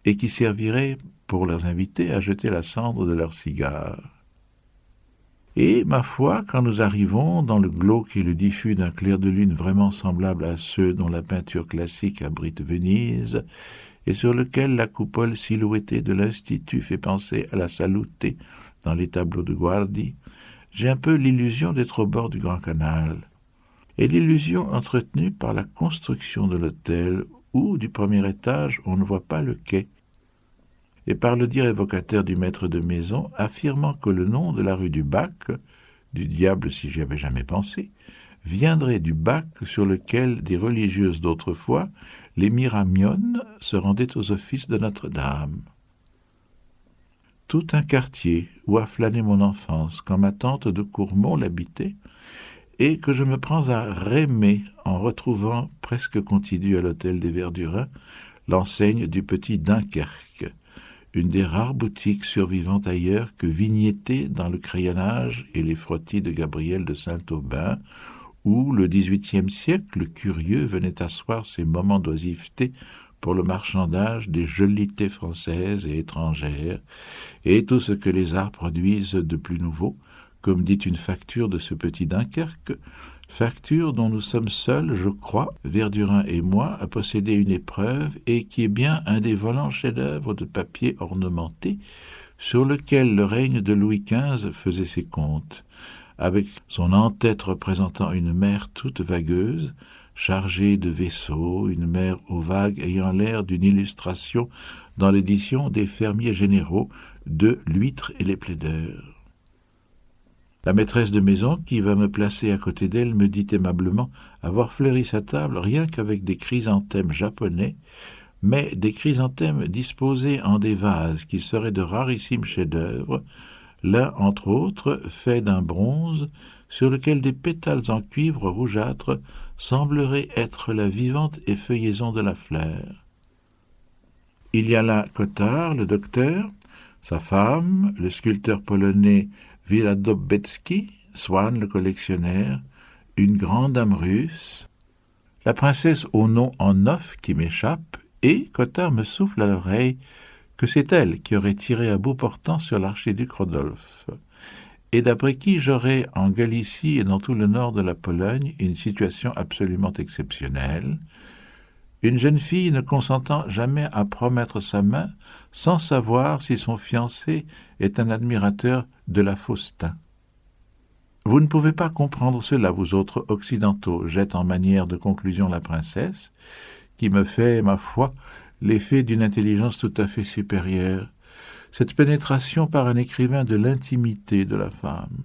et qui servirait, pour leurs invités, à jeter la cendre de leurs cigares. Et, ma foi, quand nous arrivons dans le glauque et le diffus d'un clair de lune vraiment semblable à ceux dont la peinture classique abrite Venise, et sur lequel la coupole silhouettée de l'Institut fait penser à la Salute dans les tableaux de Guardi, j'ai un peu l'illusion d'être au bord du Grand Canal, et l'illusion entretenue par la construction de l'hôtel où, du premier étage, on ne voit pas le quai, et par le dire évocateur du maître de maison, affirmant que le nom de la rue du Bac, du diable si j'y avais jamais pensé, viendrait du bac sur lequel des religieuses d'autrefois, les Miramiones, se rendaient aux offices de Notre-Dame. Tout un quartier où a flâné mon enfance, quand ma tante de Courmont l'habitait, et que je me prends à rêmer en retrouvant, presque contiguë à l'hôtel des Verdurins, l'enseigne du petit Dunkerque, une des rares boutiques survivantes ailleurs que vignettées dans le crayonnage et les frottis de Gabriel de Saint-Aubin, où le XVIIIe siècle curieux venait asseoir ses moments d'oisiveté pour le marchandage des jolités françaises et étrangères, et tout ce que les arts produisent de plus nouveau, comme dit une facture de ce petit Dunkerque, facture dont nous sommes seuls, je crois, Verdurin et moi, à posséder une épreuve, et qui est bien un des volants chefs-d'œuvre de papier ornementé, sur lequel le règne de Louis XV faisait ses comptes, avec son en-tête représentant une mer toute vagueuse, chargée de vaisseaux, une mer aux vagues ayant l'air d'une illustration dans l'édition des fermiers généraux de L'Huître et les plaideurs. La maîtresse de maison, qui va me placer à côté d'elle, me dit aimablement avoir fleuri sa table rien qu'avec des chrysanthèmes japonais, mais des chrysanthèmes disposés en des vases qui seraient de rarissimes chefs-d'œuvre, l'un entre autres fait d'un bronze sur lequel des pétales en cuivre rougeâtre sembleraient être la vivante effeuillaison de la fleur. Il y a là Cottard, le docteur, sa femme, le sculpteur polonais Wiladowski, Swann, le collectionneur, une grande dame russe, la princesse au nom en or qui m'échappe, et Cottard me souffle à l'oreille que c'est elle qui aurait tiré à bout portant sur l'archiduc Rodolphe, et d'après qui j'aurais en Galicie et dans tout le nord de la Pologne une situation absolument exceptionnelle, une jeune fille ne consentant jamais à promettre sa main sans savoir si son fiancé est un admirateur de la Faustin. Vous ne pouvez pas comprendre cela, vous autres occidentaux, jette en manière de conclusion la princesse, qui me fait, ma foi, l'effet d'une intelligence tout à fait supérieure, cette pénétration par un écrivain de l'intimité de la femme.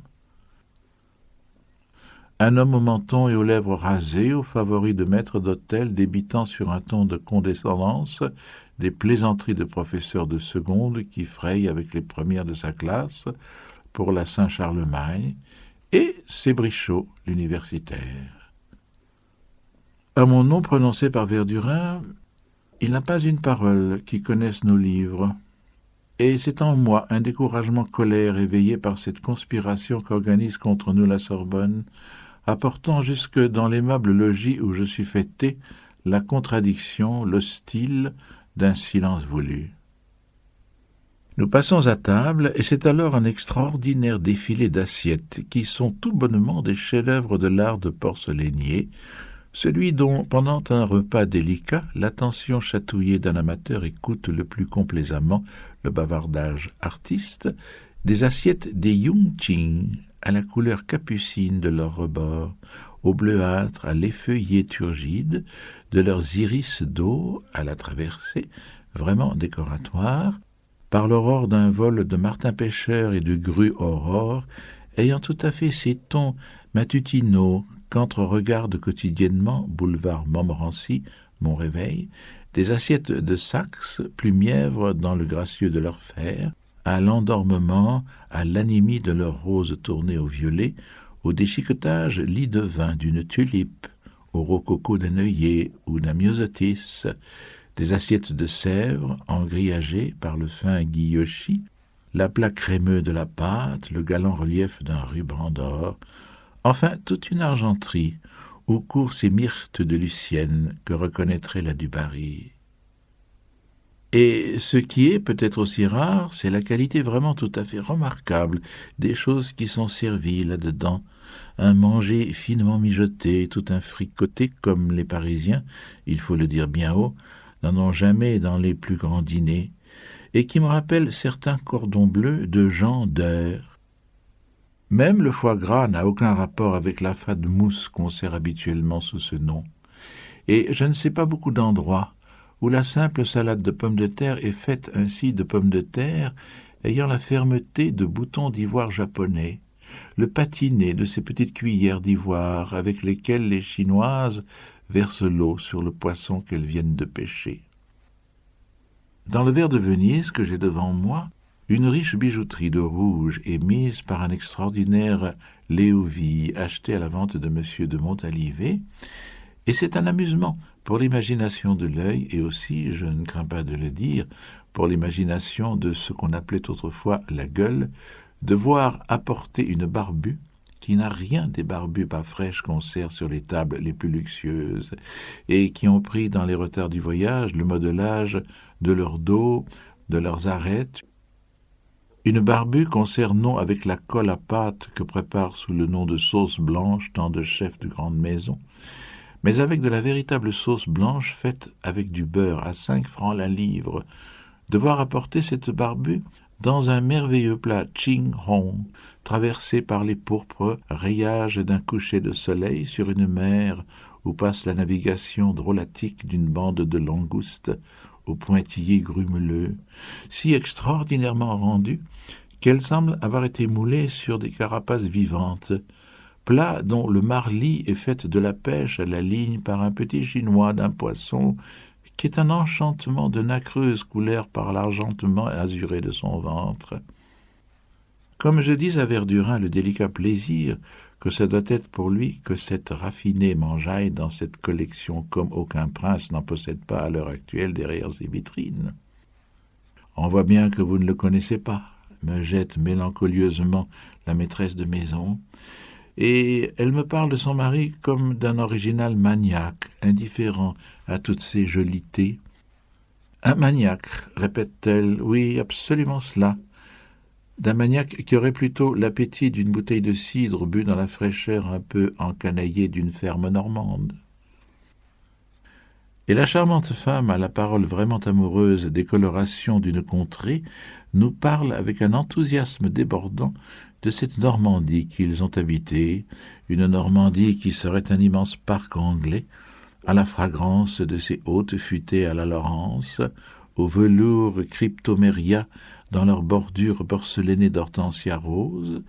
Un homme au menton et aux lèvres rasées, au favori de maître d'hôtel, débitant sur un ton de condescendance des plaisanteries de professeur de seconde qui fraye avec les premières de sa classe pour la Saint-Charlemagne, et Sébrichot, l'universitaire. À mon nom prononcé par Verdurin, il n'a pas une parole qui connaisse nos livres, et c'est en moi un découragement colère éveillé par cette conspiration qu'organise contre nous la Sorbonne, apportant jusque dans l'aimable logis où je suis fêté la contradiction, le style d'un silence voulu. Nous passons à table, et c'est alors un extraordinaire défilé d'assiettes qui sont tout bonnement des chefs-d'œuvre de l'art de porcelainier, celui dont, pendant un repas délicat, l'attention chatouillée d'un amateur écoute le plus complaisamment le bavardage artiste, des assiettes des Yongqing, à la couleur capucine de leurs rebords, au bleuâtre, à l'effeuillé turgide, de leurs iris d'eau à la traversée, vraiment décoratoires, par l'aurore d'un vol de martin-pêcheur et de grue aurore, ayant tout à fait ces tons matutinaux qu'entre-regardent quotidiennement, boulevard Montmorency, mon réveil, des assiettes de Saxe, plus mièvres dans le gracieux de leur fer, à l'endormement, à l'anémie de leur rose tournée au violet, au déchiquetage lit de vin d'une tulipe, au rococo d'un œillet ou d'un myosotis, des assiettes de Sèvres engrillagées par le fin guillochi, l'aplat crémeux de la pâte, le galant relief d'un ruban d'or, enfin toute une argenterie où courent ces myrtes de Lucienne que reconnaîtrait la Dubarry. Et ce qui est peut-être aussi rare, c'est la qualité vraiment tout à fait remarquable des choses qui sont servies là-dedans. Un manger finement mijoté, tout un fricoté comme les Parisiens, il faut le dire bien haut, n'en ont jamais dans les plus grands dîners, et qui me rappelle certains cordons bleus de gens d'heure. Même le foie gras n'a aucun rapport avec la fade mousse qu'on sert habituellement sous ce nom. Et je ne sais pas beaucoup d'endroits où la simple salade de pommes de terre est faite ainsi de pommes de terre ayant la fermeté de boutons d'ivoire japonais, le patiné de ces petites cuillères d'ivoire avec lesquelles les Chinoises versent l'eau sur le poisson qu'elles viennent de pêcher. Dans le verre de Venise que j'ai devant moi, une riche bijouterie de rouge est mise par un extraordinaire Léoville acheté à la vente de M. de Montalivet, et c'est un amusement pour l'imagination de l'œil et aussi, je ne crains pas de le dire, pour l'imagination de ce qu'on appelait autrefois la gueule, de voir apporter une barbue qui n'a rien des barbues pas fraîches qu'on sert sur les tables les plus luxueuses et qui ont pris dans les retards du voyage le modelage de leur dos, de leurs arêtes. Une barbue qu'on sert non avec la colle à pâte que préparent sous le nom de sauce blanche tant de chefs de grande maison, mais avec de la véritable sauce blanche faite avec du beurre à 5 francs la livre, de voir apporter cette barbue dans un merveilleux plat Ching Hong, traversé par les pourpres rayages d'un coucher de soleil sur une mer où passe la navigation drôlatique d'une bande de langoustes au pointillé grumeleux, si extraordinairement rendu qu'elle semble avoir été moulée sur des carapaces vivantes, plat dont le marli est fait de la pêche à la ligne par un petit chinois d'un poisson qui est un enchantement de nacreuse couleur par l'argentement azuré de son ventre. Comme je dis à Verdurin, le délicat plaisir que ça doit être pour lui que cette raffinée mangeaille dans cette collection comme aucun prince n'en possède pas à l'heure actuelle derrière ses vitrines. On voit bien que vous ne le connaissez pas, me jette mélancolieusement la maîtresse de maison, et elle me parle de son mari comme d'un original maniaque, indifférent à toutes ces jolités. Un maniaque, répète-t-elle, oui, absolument cela. D'un maniaque qui aurait plutôt l'appétit d'une bouteille de cidre bue dans la fraîcheur un peu encanaillée d'une ferme normande. Et la charmante femme, à la parole vraiment amoureuse des colorations d'une contrée, nous parle avec un enthousiasme débordant de cette Normandie qu'ils ont habitée, une Normandie qui serait un immense parc anglais, à la fragrance de ses hautes futaies à la Laurence, au velours cryptoméria dans leur bordure porcelainée d'hortensia rose,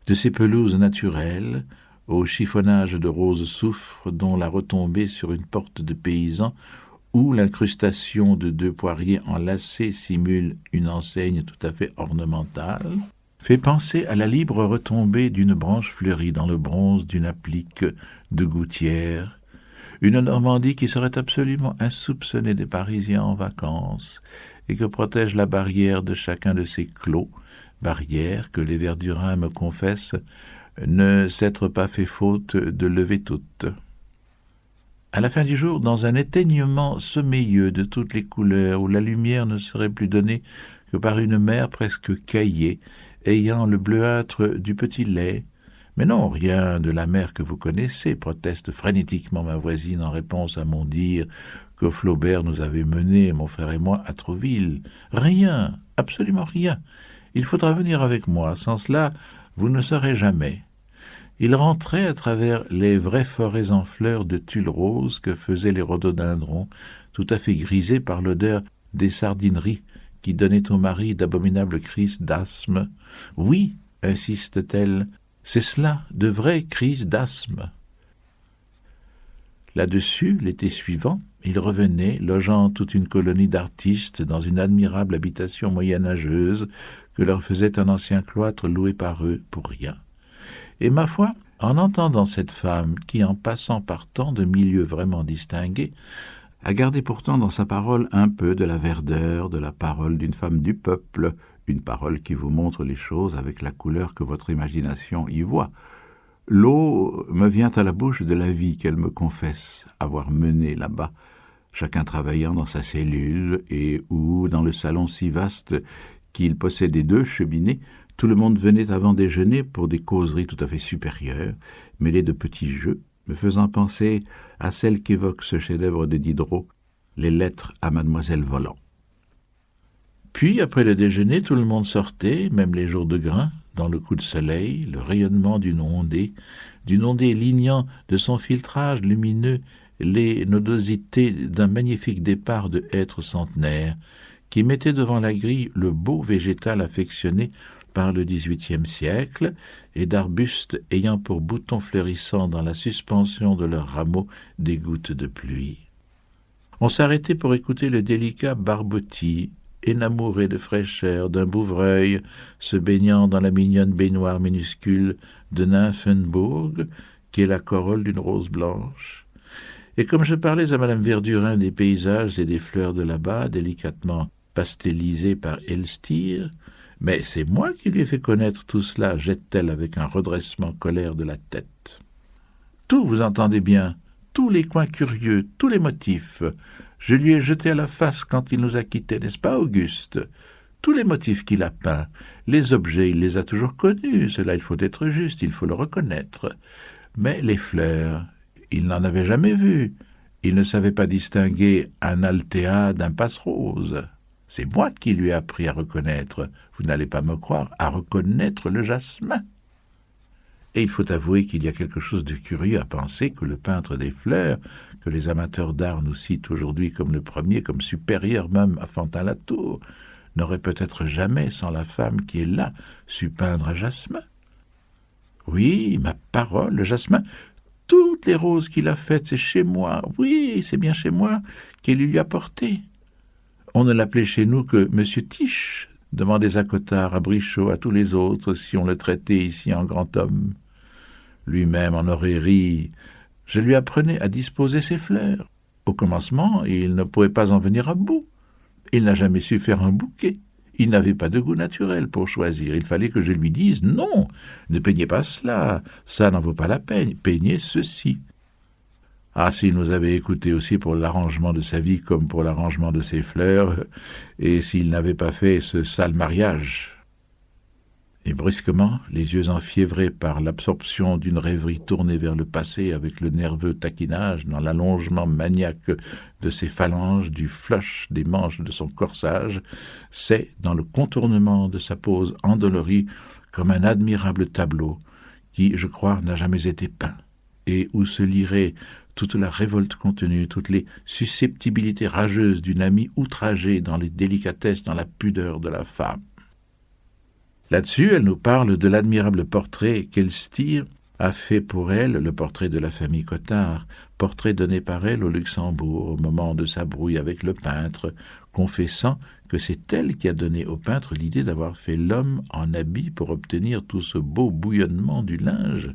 de ses pelouses naturelles, au chiffonnage de rose soufre dont la retombée sur une porte de paysan ou l'incrustation de 2 poiriers enlacés simule une enseigne tout à fait ornementale, fait penser à la libre retombée d'une branche fleurie dans le bronze d'une applique de gouttière, une Normandie qui serait absolument insoupçonnée des Parisiens en vacances et que protège la barrière de chacun de ses clos, barrière que les Verdurins me confessent ne s'être pas fait faute de lever toutes. À la fin du jour, dans un éteignement sommeilleux de toutes les couleurs, où la lumière ne serait plus donnée que par une mer presque caillée, ayant le bleuâtre du petit lait. Mais non, rien de la mer que vous connaissez, proteste frénétiquement ma voisine en réponse à mon dire que Flaubert nous avait menés, mon frère et moi, à Trouville. Rien, absolument rien. Il faudra venir avec moi, sans cela, vous ne saurez jamais. Il rentrait à travers les vraies forêts en fleurs de tulle rose que faisaient les rhododendrons, tout à fait grisés par l'odeur des sardineries qui donnaient au mari d'abominables crises d'asthme. Oui, insiste-t-elle, c'est cela, de vraies crises d'asthme. Là-dessus, l'été suivant, il revenait, logeant toute une colonie d'artistes dans une admirable habitation moyenâgeuse que leur faisait un ancien cloître loué par eux pour rien. Et ma foi, en entendant cette femme qui, en passant par tant de milieux vraiment distingués, a gardé pourtant dans sa parole un peu de la verdeur, de la parole d'une femme du peuple, une parole qui vous montre les choses avec la couleur que votre imagination y voit. L'eau me vient à la bouche de la vie qu'elle me confesse avoir menée là-bas, chacun travaillant dans sa cellule, et où, dans le salon si vaste qu'il possédait 2 cheminées, tout le monde venait avant déjeuner pour des causeries tout à fait supérieures, mêlées de petits jeux, me faisant penser à celle qu'évoque ce chef-d'œuvre de Diderot, les lettres à Mademoiselle Voland. Puis, après le déjeuner, tout le monde sortait, même les jours de grain, dans le coup de soleil, le rayonnement d'une ondée lignant de son filtrage lumineux les nodosités d'un magnifique départ de hêtre centenaire, qui mettait devant la grille le beau végétal affectionné par le XVIIIe siècle, et d'arbustes ayant pour boutons fleurissants dans la suspension de leurs rameaux des gouttes de pluie. On s'arrêtait pour écouter le délicat barbotti, énamouré de fraîcheur d'un bouvreuil se baignant dans la mignonne baignoire minuscule de Nymphenbourg, qui est la corolle d'une rose blanche. Et comme je parlais à Madame Verdurin des paysages et des fleurs de là-bas, délicatement pastelisés par Elstir, « Mais c'est moi qui lui ai fait connaître tout cela », jette-t-elle avec un redressement colère de la tête. « Tout, vous entendez bien, tous les coins curieux, tous les motifs. Je lui ai jeté à la face quand il nous a quittés, n'est-ce pas, Auguste ? Tous les motifs qu'il a peints, les objets, il les a toujours connus, cela il faut être juste, il faut le reconnaître. Mais les fleurs, il n'en avait jamais vu. Il ne savait pas distinguer un altéa d'un passe-rose. C'est moi qui lui ai appris à reconnaître, vous n'allez pas me croire, à reconnaître le jasmin. Et il faut avouer qu'il y a quelque chose de curieux à penser que le peintre des fleurs, que les amateurs d'art nous citent aujourd'hui comme le premier, comme supérieur même à Fantin-Latour, n'aurait peut-être jamais, sans la femme qui est là, su peindre un jasmin. Oui, ma parole, le jasmin, toutes les roses qu'il a faites, c'est chez moi, oui, c'est bien chez moi qu'il lui a porté. On ne l'appelait chez nous que Monsieur Tiche, Demandez à Cottard, à Brichot, à tous les autres, si on le traitait ici en grand homme. Lui-même en aurait ri. Je lui apprenais à disposer ses fleurs. Au commencement, il ne pouvait pas en venir à bout. Il n'a jamais su faire un bouquet. Il n'avait pas de goût naturel pour choisir. Il fallait que je lui dise « Non, ne peignez pas cela, ça n'en vaut pas la peine, peignez ceci ». Ah, s'il nous avait écoutés aussi pour l'arrangement de sa vie comme pour l'arrangement de ses fleurs, et s'il n'avait pas fait ce sale mariage. Et brusquement, les yeux enfiévrés par l'absorption d'une rêverie tournée vers le passé avec le nerveux taquinage dans l'allongement maniaque de ses phalanges, du flush des manches de son corsage, c'est, dans le contournement de sa pose endolorie, comme un admirable tableau qui, je crois, n'a jamais été peint, et où se lirait toute la révolte contenue, toutes les susceptibilités rageuses d'une amie outragée dans les délicatesses, dans la pudeur de la femme. Là-dessus, elle nous parle de l'admirable portrait qu'Elstir a fait pour elle, le portrait de la famille Cottard, portrait donné par elle au Luxembourg au moment de sa brouille avec le peintre, confessant que c'est elle qui a donné au peintre l'idée d'avoir fait l'homme en habit pour obtenir tout ce beau bouillonnement du linge,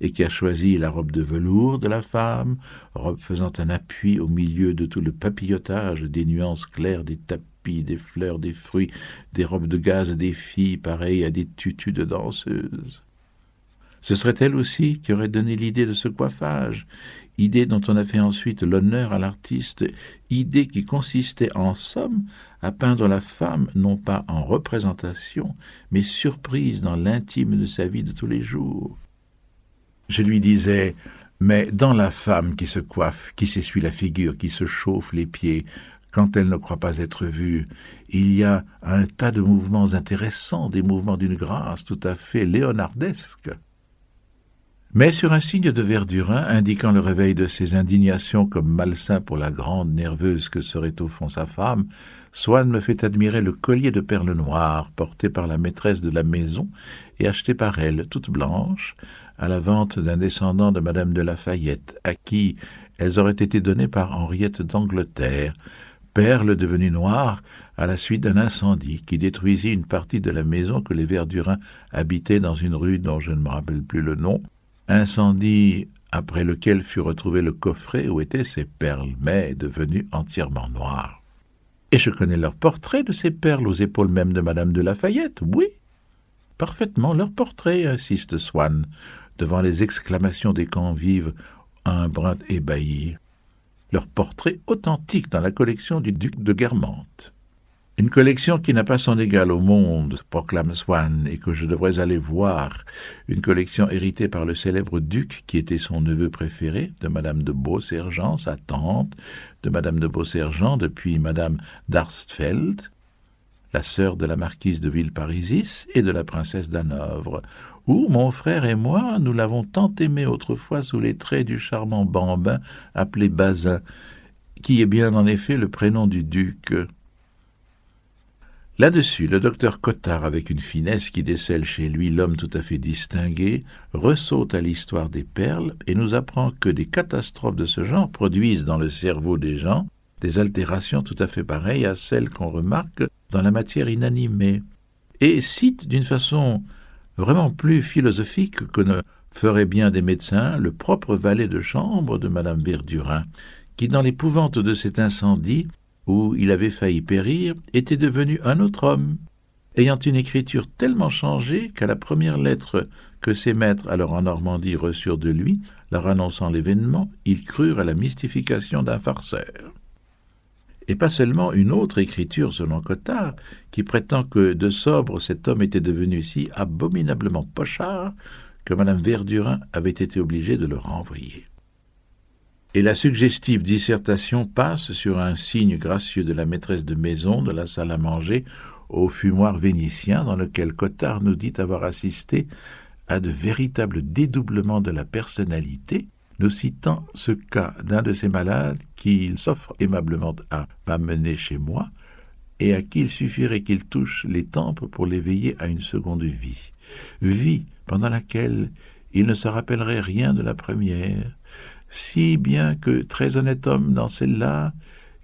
et qui a choisi la robe de velours de la femme, robe faisant un appui au milieu de tout le papillotage des nuances claires des tapis, des fleurs, des fruits, des robes de gaze des filles pareilles à des tutus de danseuses. Ce serait elle aussi qui aurait donné l'idée de ce coiffage, idée dont on a fait ensuite l'honneur à l'artiste, idée qui consistait en somme à peindre la femme non pas en représentation, mais surprise dans l'intime de sa vie de tous les jours. Je lui disais, mais dans la femme qui se coiffe, qui s'essuie la figure, qui se chauffe les pieds, quand elle ne croit pas être vue, il y a un tas de mouvements intéressants, des mouvements d'une grâce tout à fait léonardesque. Mais sur un signe de Verdurin indiquant le réveil de ses indignations comme malsain pour la grande nerveuse que serait au fond sa femme, Swann me fait admirer le collier de perles noires porté par la maîtresse de la maison et acheté par elle, toute blanche, à la vente d'un descendant de Madame de Lafayette, à qui elles auraient été données par Henriette d'Angleterre, perles devenues noires à la suite d'un incendie qui détruisit une partie de la maison que les Verdurins habitaient dans une rue dont je ne me rappelle plus le nom, incendie après lequel fut retrouvé le coffret où étaient ces perles, mais devenues entièrement noires. Et je connais leur portrait de ces perles aux épaules même de Madame de Lafayette, oui, parfaitement leur portrait, insiste Swann, devant les exclamations des convives, un brin ébahi. Leur portrait authentique dans la collection du duc de Guermantes. Une collection qui n'a pas son égal au monde, proclame Swann, et que je devrais aller voir. Une collection héritée par le célèbre duc, qui était son neveu préféré, de Madame de Beausergent, sa tante, de Madame de Beausergent, depuis Madame d'Arstfeld, la sœur de la marquise de Villeparisis et de la princesse d'Hanovre, où mon frère et moi, nous l'avons tant aimé autrefois sous les traits du charmant bambin appelé Bazin, qui est bien en effet le prénom du duc. Là-dessus, le docteur Cottard, avec une finesse qui décèle chez lui l'homme tout à fait distingué, ressaute à l'histoire des perles et nous apprend que des catastrophes de ce genre produisent dans le cerveau des gens des altérations tout à fait pareilles à celles qu'on remarque dans la matière inanimée, et cite d'une façon vraiment plus philosophique que ne feraient bien des médecins le propre valet de chambre de Madame Verdurin, qui, dans l'épouvante de cet incendie, où il avait failli périr, était devenu un autre homme, ayant une écriture tellement changée qu'à la première lettre que ses maîtres, alors en Normandie, reçurent de lui, leur annonçant l'événement, ils crurent à la mystification d'un farceur. Et pas seulement une autre écriture selon Cottard, qui prétend que de sobre cet homme était devenu si abominablement pochard que Madame Verdurin avait été obligée de le renvoyer. Et la suggestive dissertation passe sur un signe gracieux de la maîtresse de maison de la salle à manger au fumoir vénitien dans lequel Cottard nous dit avoir assisté à de véritables dédoublements de la personnalité, nous citant ce cas d'un de ces malades qu'il s'offre aimablement à m'amener chez moi et à qui il suffirait qu'il touche les tempes pour l'éveiller à une seconde vie. Vie pendant laquelle il ne se rappellerait rien de la première, si bien que, très honnête homme dans celle-là,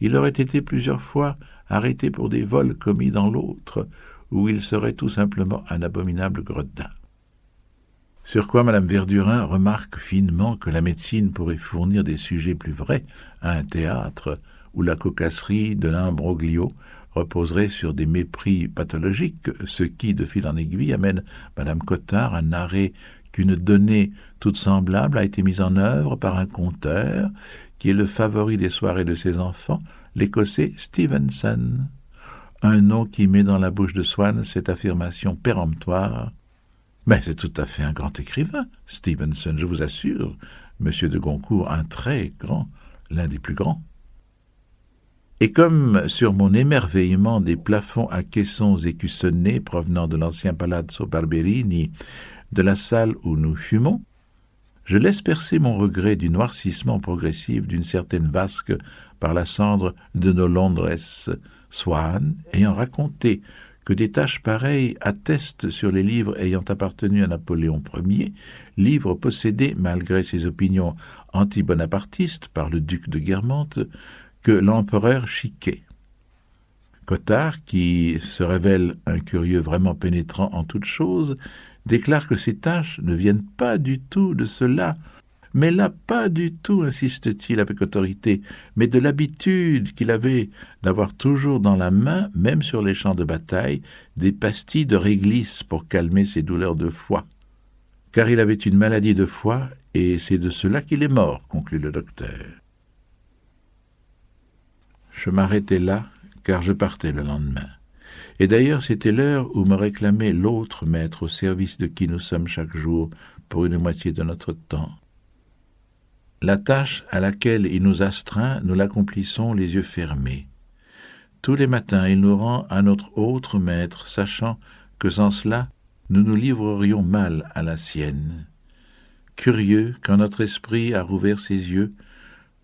il aurait été plusieurs fois arrêté pour des vols commis dans l'autre, ou il serait tout simplement un abominable gredin. Sur quoi Madame Verdurin remarque finement que la médecine pourrait fournir des sujets plus vrais à un théâtre où la cocasserie de l'imbroglio reposerait sur des mépris pathologiques, ce qui, de fil en aiguille, amène Madame Cottard à narrer qu'une donnée toute semblable a été mise en œuvre par un conteur qui est le favori des soirées de ses enfants, l'Écossais Stevenson. Un nom qui met dans la bouche de Swann cette affirmation péremptoire. Mais c'est tout à fait un grand écrivain, Stevenson, je vous assure, Monsieur de Goncourt, un très grand, l'un des plus grands. Et comme sur mon émerveillement des plafonds à caissons écussonnés provenant de l'ancien Palazzo Barberini, de la salle où nous fumons, je laisse percer mon regret du noircissement progressif d'une certaine vasque par la cendre de nos Londres, Swann ayant raconté que des taches pareilles attestent sur les livres ayant appartenu à Napoléon Ier, livres possédés, malgré ses opinions anti-bonapartistes, par le duc de Guermantes, que l'empereur chiquait. Cottard, qui se révèle un curieux vraiment pénétrant en toutes choses, déclare que ces taches ne viennent pas du tout de cela, mais là, pas du tout, insiste-t-il avec autorité, mais de l'habitude qu'il avait d'avoir toujours dans la main, même sur les champs de bataille, des pastilles de réglisse pour calmer ses douleurs de foie. Car il avait une maladie de foie, et c'est de cela qu'il est mort, conclut le docteur. Je m'arrêtai là, car je partais le lendemain. Et d'ailleurs, c'était l'heure où me réclamait l'autre maître au service de qui nous sommes chaque jour pour une moitié de notre temps. La tâche à laquelle il nous astreint, nous l'accomplissons les yeux fermés. Tous les matins, il nous rend à notre autre maître, sachant que sans cela, nous nous livrerions mal à la sienne. Curieux, quand notre esprit a rouvert ses yeux,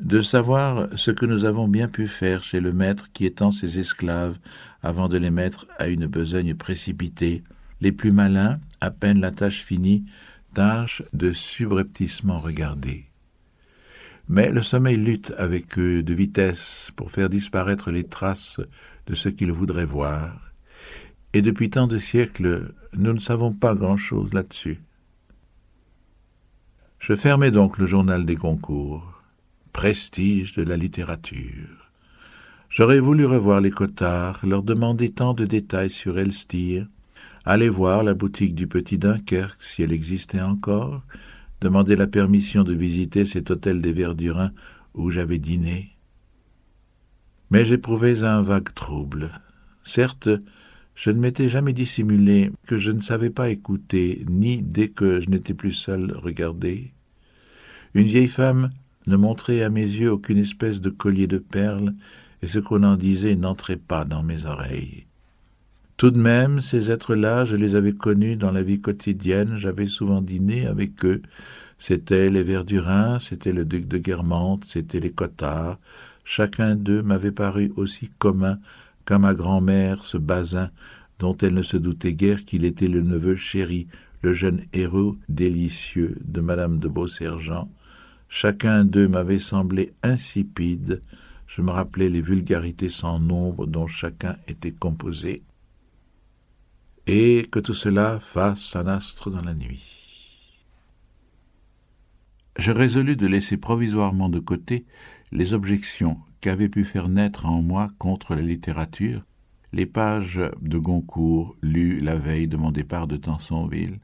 de savoir ce que nous avons bien pu faire chez le maître qui étend ses esclaves avant de les mettre à une besogne précipitée. Les plus malins, à peine la tâche finie, tâchent de subrepticement regarder. Mais le sommeil lutte avec eux de vitesse pour faire disparaître les traces de ce qu'ils voudraient voir. Et depuis tant de siècles, nous ne savons pas grand-chose là-dessus. Je fermai donc le journal des Goncourt. Prestige de la littérature. J'aurais voulu revoir les Cottard, leur demander tant de détails sur Elstir, aller voir la boutique du Petit Dunkerque, si elle existait encore, demander la permission de visiter cet hôtel des Verdurins où j'avais dîné. Mais j'éprouvais un vague trouble. Certes, je ne m'étais jamais dissimulé que je ne savais pas écouter, ni, dès que je n'étais plus seul, regarder. Une vieille femme ne montrait à mes yeux aucune espèce de collier de perles, et ce qu'on en disait n'entrait pas dans mes oreilles. Tout de même, ces êtres-là, je les avais connus dans la vie quotidienne, j'avais souvent dîné avec eux. C'étaient les Verdurins, c'était le duc de Guermantes, c'étaient les Cottard. Chacun d'eux m'avait paru aussi commun qu'à ma grand-mère, ce Bazin, dont elle ne se doutait guère qu'il était le neveu chéri, le jeune héros délicieux de Madame de Beausergent. Chacun d'eux m'avait semblé insipide. Je me rappelais les vulgarités sans nombre dont chacun était composé. Et que tout cela fasse un astre dans la nuit. Je résolus de laisser provisoirement de côté les objections qu'avaient pu faire naître en moi contre la littérature les pages de Goncourt lues la veille de mon départ de Tansonville.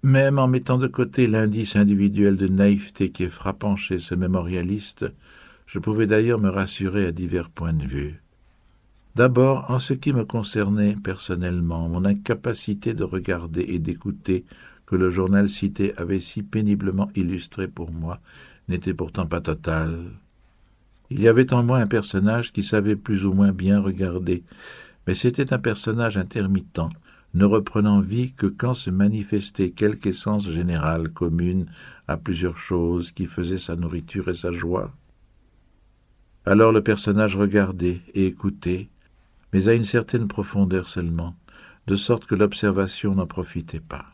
Même en mettant de côté l'indice individuel de naïveté qui est frappant chez ce mémorialiste, je pouvais d'ailleurs me rassurer à divers points de vue. D'abord, en ce qui me concernait personnellement, mon incapacité de regarder et d'écouter que le journal cité avait si péniblement illustré pour moi n'était pourtant pas totale. Il y avait en moi un personnage qui savait plus ou moins bien regarder, mais c'était un personnage intermittent, ne reprenant vie que quand se manifestait quelque essence générale commune à plusieurs choses qui faisaient sa nourriture et sa joie. Alors le personnage regardait et écoutait, mais à une certaine profondeur seulement, de sorte que l'observation n'en profitait pas.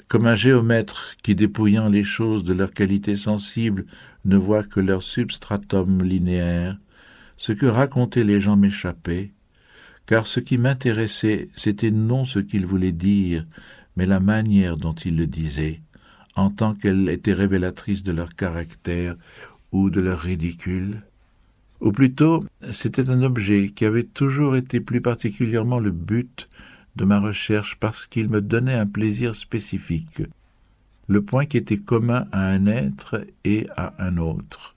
Comme un géomètre qui, dépouillant les choses de leur qualité sensible, ne voit que leur substratum linéaire, ce que racontaient les gens m'échappait, car ce qui m'intéressait, c'était non ce qu'il voulait dire, mais la manière dont il le disait, en tant qu'elle était révélatrice de leur caractère ou de leur ridicule. Ou plutôt, c'était un objet qui avait toujours été plus particulièrement le but de ma recherche parce qu'il me donnait un plaisir spécifique, le point qui était commun à un être et à un autre.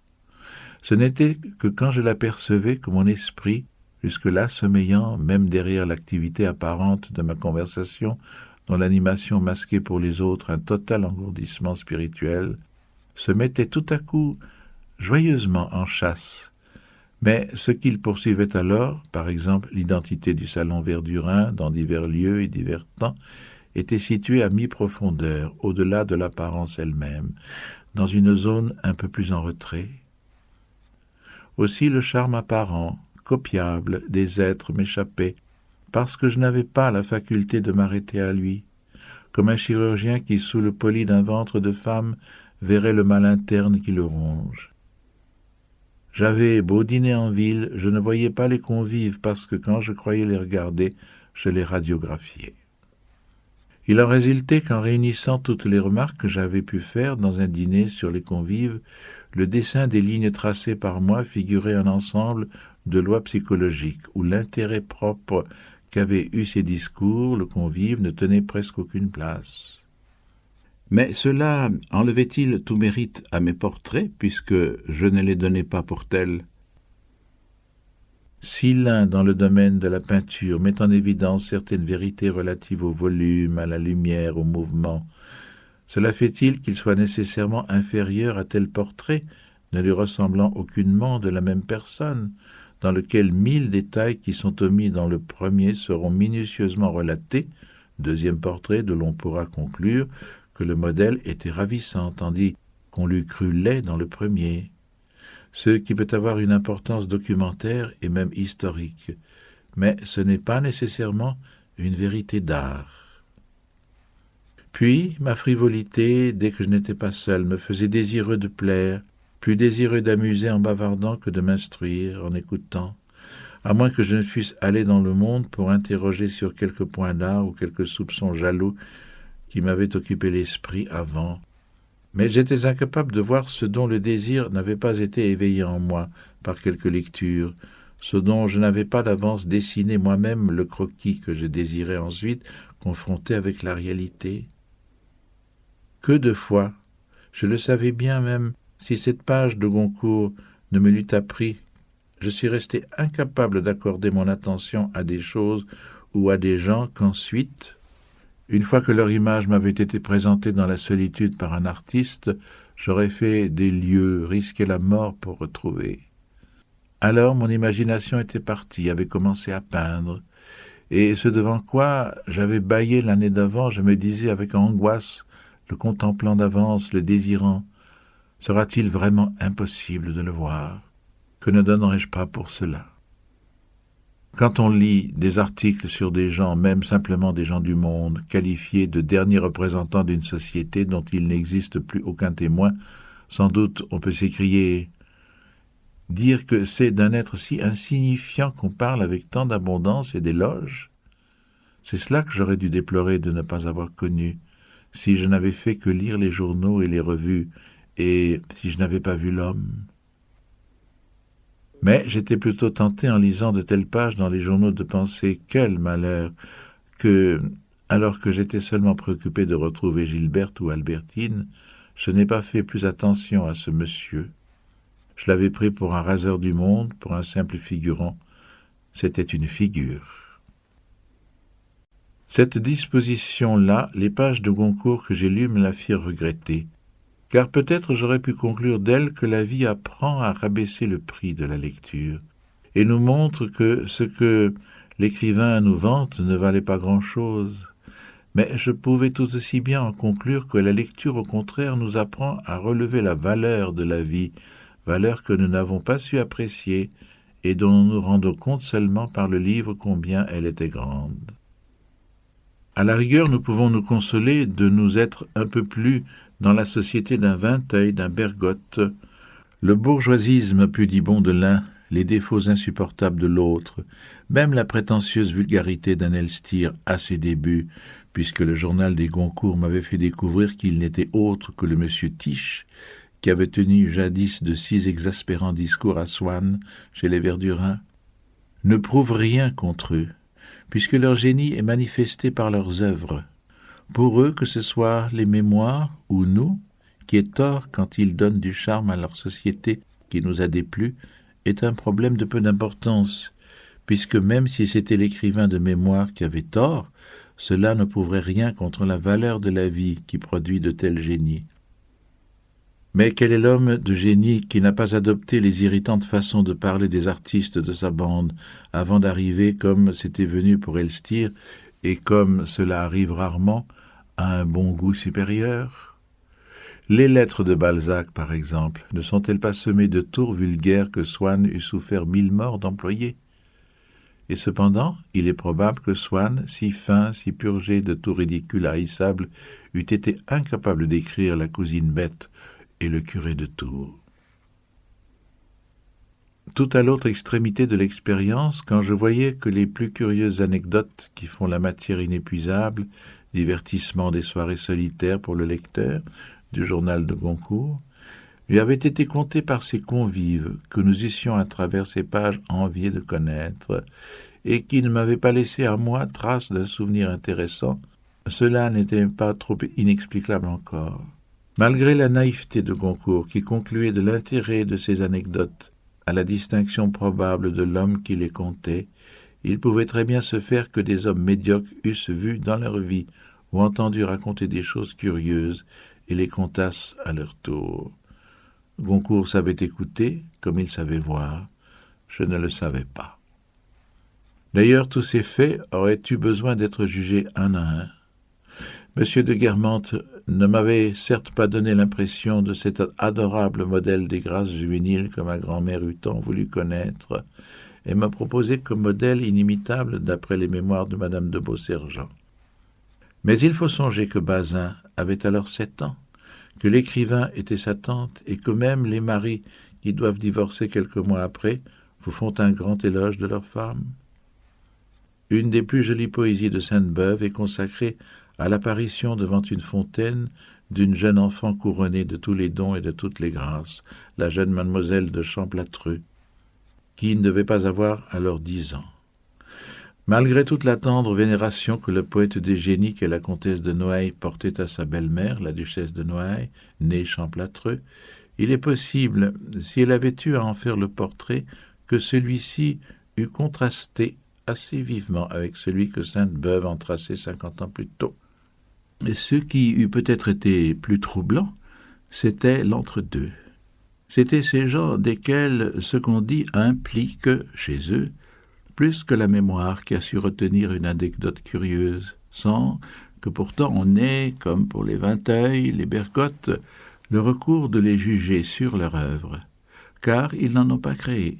Ce n'était que quand je l'apercevais que mon esprit, jusque-là sommeillant, même derrière l'activité apparente de ma conversation, dont l'animation masquait pour les autres un total engourdissement spirituel, se mettait tout à coup joyeusement en chasse. Mais ce qu'il poursuivait alors, par exemple l'identité du salon Verdurin dans divers lieux et divers temps, était situé à mi-profondeur, au-delà de l'apparence elle-même, dans une zone un peu plus en retrait. Aussi le charme apparent, copiable, des êtres m'échappait, parce que je n'avais pas la faculté de m'arrêter à lui, comme un chirurgien qui, sous le poli d'un ventre de femme, verrait le mal interne qui le ronge. J'avais beau dîner en ville, je ne voyais pas les convives parce que quand je croyais les regarder, je les radiographiais. Il en résultait qu'en réunissant toutes les remarques que j'avais pu faire dans un dîner sur les convives, le dessin des lignes tracées par moi figurait un ensemble de lois psychologiques où l'intérêt propre qu'avaient eu ces discours, le convive ne tenait presque aucune place. Mais cela enlevait-il tout mérite à mes portraits, puisque je ne les donnais pas pour tels? Si l'un, dans le domaine de la peinture, met en évidence certaines vérités relatives au volume, à la lumière, au mouvement, cela fait-il qu'il soit nécessairement inférieur à tel portrait, ne lui ressemblant aucunement de la même personne, dans lequel 1000 détails qui sont omis dans le premier seront minutieusement relatés, deuxième portrait d'où l'on pourra conclure que le modèle était ravissant, tandis qu'on l'eût cru laid dans le premier, ce qui peut avoir une importance documentaire et même historique, mais ce n'est pas nécessairement une vérité d'art. Puis, ma frivolité, dès que je n'étais pas seul, me faisait désireux de plaire, plus désireux d'amuser en bavardant que de m'instruire en écoutant, à moins que je ne fusse allé dans le monde pour interroger sur quelques points d'art ou quelques soupçons jaloux qui m'avaient occupé l'esprit avant. Mais j'étais incapable de voir ce dont le désir n'avait pas été éveillé en moi par quelque lecture, ce dont je n'avais pas d'avance dessiné moi-même le croquis que je désirais ensuite confronter avec la réalité. Que de fois, je le savais bien même, si cette page de Goncourt ne me l'eût appris, je suis resté incapable d'accorder mon attention à des choses ou à des gens qu'ensuite, une fois que leur image m'avait été présentée dans la solitude par un artiste, j'aurais fait des lieues, risqué la mort pour retrouver. Alors mon imagination était partie, avait commencé à peindre, et ce devant quoi j'avais bâillé l'année d'avant, je me disais avec angoisse, le contemplant d'avance, le désirant, sera-t-il vraiment impossible de le voir? Que ne donnerais-je pas pour cela? Quand on lit des articles sur des gens, même simplement des gens du monde, qualifiés de derniers représentants d'une société dont il n'existe plus aucun témoin, sans doute on peut s'écrier « Dire que c'est d'un être si insignifiant qu'on parle avec tant d'abondance et d'éloges ?» C'est cela que j'aurais dû déplorer de ne pas avoir connu, si je n'avais fait que lire les journaux et les revues, et si je n'avais pas vu l'homme. Mais j'étais plutôt tenté en lisant de telles pages dans les journaux de penser quel malheur que, alors que j'étais seulement préoccupé de retrouver Gilberte ou Albertine, je n'ai pas fait plus attention à ce monsieur. Je l'avais pris pour un raseur du monde, pour un simple figurant. C'était une figure. Cette disposition-là, les pages de Goncourt que j'ai lues me la firent regretter. Car peut-être j'aurais pu conclure d'elle que la vie apprend à rabaisser le prix de la lecture, et nous montre que ce que l'écrivain nous vante ne valait pas grand-chose. Mais je pouvais tout aussi bien en conclure que la lecture, au contraire, nous apprend à relever la valeur de la vie, valeur que nous n'avons pas su apprécier, et dont nous nous rendons compte seulement par le livre combien elle était grande. À la rigueur, nous pouvons nous consoler de nous être un peu plus dans la société d'un Vinteuil, d'un Bergotte. Le bourgeoisisme pudibond de l'un, les défauts insupportables de l'autre, même la prétentieuse vulgarité d'un Elstir à ses débuts, puisque le journal des Goncourt m'avait fait découvrir qu'il n'était autre que le monsieur Tiche, qui avait tenu jadis de si exaspérants discours à Swann, chez les Verdurins, ne prouvent rien contre eux, puisque leur génie est manifesté par leurs œuvres. Pour eux, que ce soit les mémoires ou nous, qui est tort quand ils donnent du charme à leur société qui nous a déplu, est un problème de peu d'importance, puisque même si c'était l'écrivain de mémoire qui avait tort, cela ne prouverait rien contre la valeur de la vie qui produit de tels génies. Mais quel est l'homme de génie qui n'a pas adopté les irritantes façons de parler des artistes de sa bande, avant d'arriver, comme c'était venu pour Elstir, et comme cela arrive rarement, à un bon goût supérieur? Les lettres de Balzac, par exemple, ne sont-elles pas semées de tours vulgaires que Swann eût souffert 1000 morts d'employer? Et cependant, il est probable que Swann, si fin, si purgé de tout ridicule haïssable, eût été incapable d'écrire La cousine bête et Le curé de Tours. Tout à l'autre extrémité de l'expérience, quand je voyais que les plus curieuses anecdotes qui font la matière inépuisable, divertissement des soirées solitaires pour le lecteur, du journal de Goncourt, lui avaient été contées par ses convives que nous eussions à travers ces pages enviés de connaître, et qui ne m'avaient pas laissé à moi trace d'un souvenir intéressant, cela n'était pas trop inexplicable encore. Malgré la naïveté de Goncourt, qui concluait de l'intérêt de ces anecdotes à la distinction probable de l'homme qui les contait, il pouvait très bien se faire que des hommes médiocres eussent vu dans leur vie ou entendu raconter des choses curieuses et les contassent à leur tour. Goncourt savait écouter comme il savait voir. Je ne le savais pas. D'ailleurs, tous ces faits auraient eu besoin d'être jugés un à un. M. de Guermantes ne m'avait certes pas donné l'impression de cet adorable modèle des grâces juvéniles que ma grand-mère eût tant voulu connaître, et m'a proposé comme modèle inimitable d'après les mémoires de Madame de Beausergent. Mais il faut songer que Bazin avait alors 7 ans, que l'écrivain était sa tante, et que même les maris qui doivent divorcer quelques mois après vous font un grand éloge de leur femme. Une des plus jolies poésies de Sainte-Beuve est consacrée à l'apparition devant une fontaine d'une jeune enfant couronnée de tous les dons et de toutes les grâces, la jeune mademoiselle de Champlâtreux, qui ne devait pas avoir alors 10 ans. Malgré toute la tendre vénération que le poète des génies qu'est la comtesse de Noailles portait à sa belle-mère, la duchesse de Noailles, née Champlâtreux, il est possible, si elle avait eu à en faire le portrait, que celui-ci eût contrasté assez vivement avec celui que Sainte-Beuve en traçait 50 ans plus tôt. Et ce qui eût peut-être été plus troublant, c'était l'entre-deux. C'étaient ces gens desquels ce qu'on dit implique, chez eux, plus que la mémoire qui a su retenir une anecdote curieuse, sans que pourtant on ait, comme pour les Vinteuil, les Bergotte, le recours de les juger sur leur œuvre, car ils n'en ont pas créé.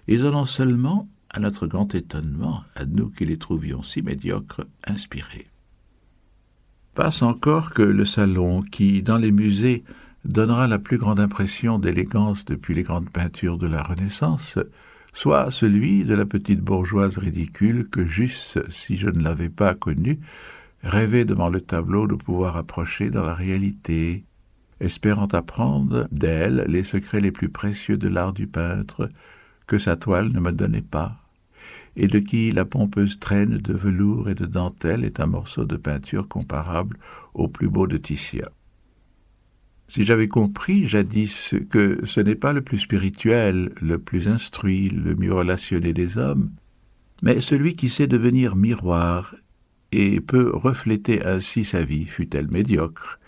Ils en ont seulement, à notre grand étonnement, à nous qui les trouvions si médiocres, inspirés. Passe encore que le salon, qui, dans les musées, donnera la plus grande impression d'élégance depuis les grandes peintures de la Renaissance, soit celui de la petite bourgeoise ridicule que j'eusse, si je ne l'avais pas connue, rêvé devant le tableau de pouvoir approcher dans la réalité, espérant apprendre d'elle les secrets les plus précieux de l'art du peintre, que sa toile ne me donnait pas, et de qui la pompeuse traîne de velours et de dentelle est un morceau de peinture comparable au plus beau de Titian. Si j'avais compris jadis que ce n'est pas le plus spirituel, le plus instruit, le mieux relationné des hommes, mais celui qui sait devenir miroir et peut refléter ainsi sa vie, fût-elle médiocre,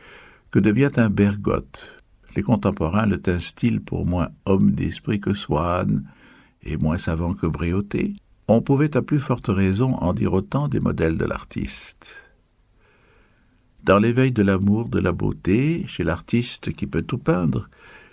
que devient un Bergotte. Les contemporains le tinssent-ils pour moins homme d'esprit que Swann, et moins savant que Bréauté? On pouvait à plus forte raison en dire autant des modèles de l'artiste. Dans l'éveil de l'amour de la beauté, chez l'artiste qui peut tout peindre,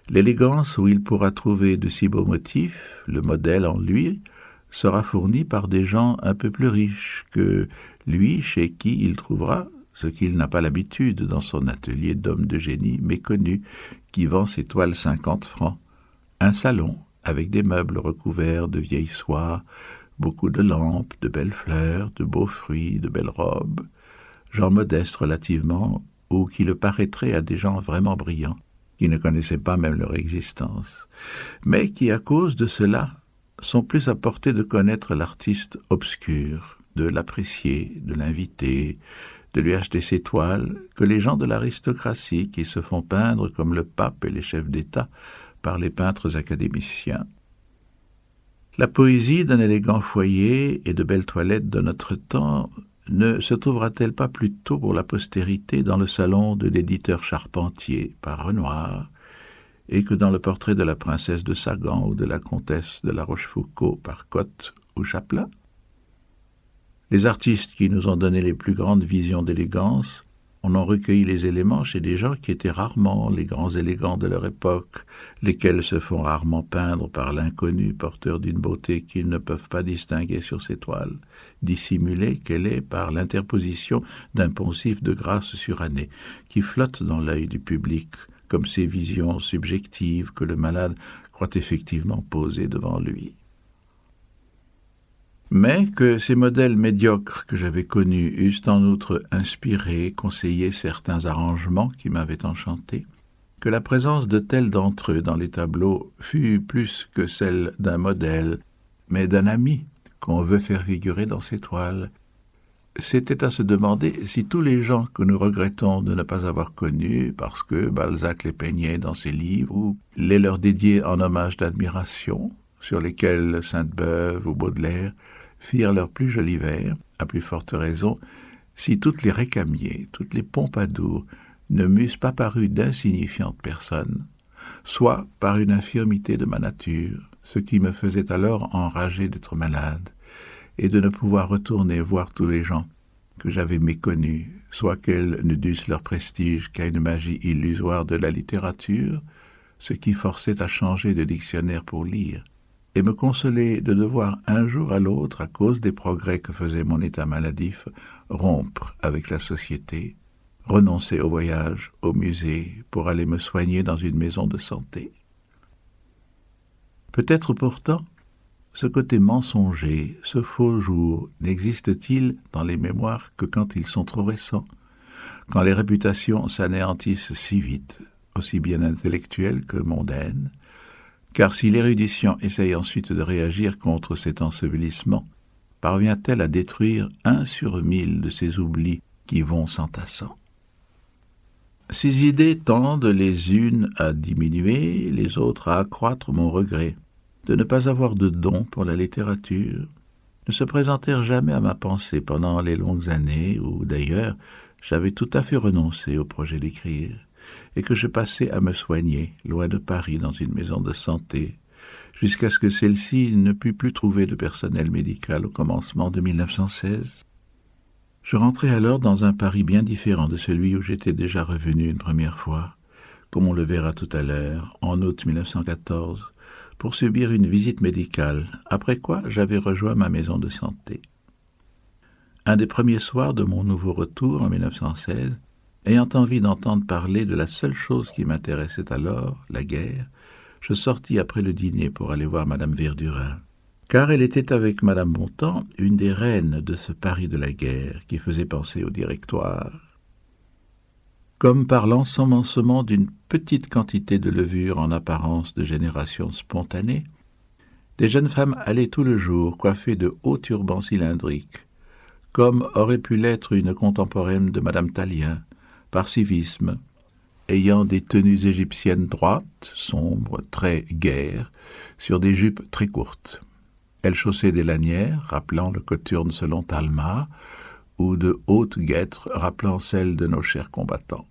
l'élégance où il pourra trouver de si beaux motifs, le modèle en lui, sera fourni par des gens un peu plus riches que lui, chez qui il trouvera ce qu'il n'a pas l'habitude dans son atelier d'homme de génie méconnu, qui vend ses toiles 50 francs, un salon avec des meubles recouverts de vieilles soies, beaucoup de lampes, de belles fleurs, de beaux fruits, de belles robes, gens modestes relativement, ou qui le paraîtraient à des gens vraiment brillants, qui ne connaissaient pas même leur existence, mais qui, à cause de cela, sont plus à portée de connaître l'artiste obscur, de l'apprécier, de l'inviter, de lui acheter ses toiles, que les gens de l'aristocratie qui se font peindre comme le pape et les chefs d'État par les peintres académiciens. La poésie d'un élégant foyer et de belles toilettes de notre temps ne se trouvera-t-elle pas plutôt pour la postérité dans le salon de l'éditeur Charpentier par Renoir, et que dans le portrait de la princesse de Sagan ou de la comtesse de La Rochefoucauld par Cotte ou Chaplin? Les artistes qui nous ont donné les plus grandes visions d'élégance en ont recueilli les éléments chez des gens qui étaient rarement les grands élégants de leur époque, lesquels se font rarement peindre par l'inconnu porteur d'une beauté qu'ils ne peuvent pas distinguer sur ses toiles, dissimulée qu'elle est par l'interposition d'un poncif de grâce surannée qui flotte dans l'œil du public, comme ces visions subjectives que le malade croit effectivement poser devant lui. Mais que ces modèles médiocres que j'avais connus eussent en outre inspiré, conseillé certains arrangements qui m'avaient enchanté, que la présence de tels d'entre eux dans les tableaux fut plus que celle d'un modèle, mais d'un ami qu'on veut faire figurer dans ses toiles, c'était à se demander si tous les gens que nous regrettons de ne pas avoir connus, parce que Balzac les peignait dans ses livres, ou les leur dédiait en hommage d'admiration, sur lesquels Sainte-Beuve ou Baudelaire firent leur plus joli vers, à plus forte raison, si toutes les Récamier, toutes les Pompadour ne m'eussent pas paru d'insignifiantes personnes, soit par une infirmité de ma nature, ce qui me faisait alors enrager d'être malade, et de ne pouvoir retourner voir tous les gens que j'avais méconnus, soit qu'elles ne dussent leur prestige qu'à une magie illusoire de la littérature, ce qui forçait à changer de dictionnaire pour lire, et me consoler de devoir un jour à l'autre, à cause des progrès que faisait mon état maladif, rompre avec la société, renoncer au voyage, au musée, pour aller me soigner dans une maison de santé. Peut-être pourtant, ce côté mensonger, ce faux jour, n'existe-t-il dans les mémoires que quand ils sont trop récents, quand les réputations s'anéantissent si vite, aussi bien intellectuelles que mondaines, car si l'érudition essaye ensuite de réagir contre cet ensevelissement, parvient-elle à détruire 1 sur 1000 de ces oublis qui vont s'entassant? Ces idées tendent les unes à diminuer, les autres à accroître mon regret de ne pas avoir de don pour la littérature, ne se présentèrent jamais à ma pensée pendant les longues années où, d'ailleurs, j'avais tout à fait renoncé au projet d'écrire, et que je passais à me soigner, loin de Paris, dans une maison de santé, jusqu'à ce que celle-ci ne pût plus trouver de personnel médical au commencement de 1916. Je rentrai alors dans un Paris bien différent de celui où j'étais déjà revenu une première fois, comme on le verra tout à l'heure, en août 1914, pour subir une visite médicale, après quoi j'avais rejoint ma maison de santé. Un des premiers soirs de mon nouveau retour en 1916, ayant envie d'entendre parler de la seule chose qui m'intéressait alors, la guerre, je sortis après le dîner pour aller voir Madame Verdurin, car elle était avec Madame Bontemps, une des reines de ce Paris de la guerre qui faisait penser au Directoire. Comme par l'ensemencement d'une petite quantité de levure en apparence de génération spontanée, des jeunes femmes allaient tout le jour coiffées de hauts turbans cylindriques, comme aurait pu l'être une contemporaine de Madame Tallien, par civisme, ayant des tenues égyptiennes droites, sombres, très gaies, sur des jupes très courtes. Elles chaussaient des lanières, rappelant le cothurne selon Talma, ou de hautes guêtres, rappelant celles de nos chers combattants.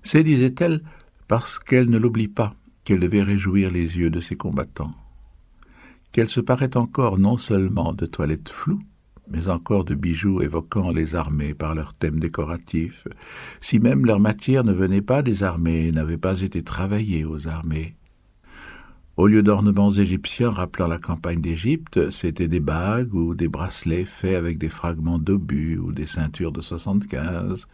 C'est, disait-elle, parce qu'elle ne l'oublie pas qu'elle devait réjouir les yeux de ses combattants, qu'elle se paraît encore non seulement de toilettes floues, mais encore de bijoux évoquant les armées par leurs thèmes décoratifs, si même leur matière ne venait pas des armées et n'avait pas été travaillée aux armées. Au lieu d'ornements égyptiens rappelant la campagne d'Égypte, c'étaient des bagues ou des bracelets faits avec des fragments d'obus ou des ceintures de 75,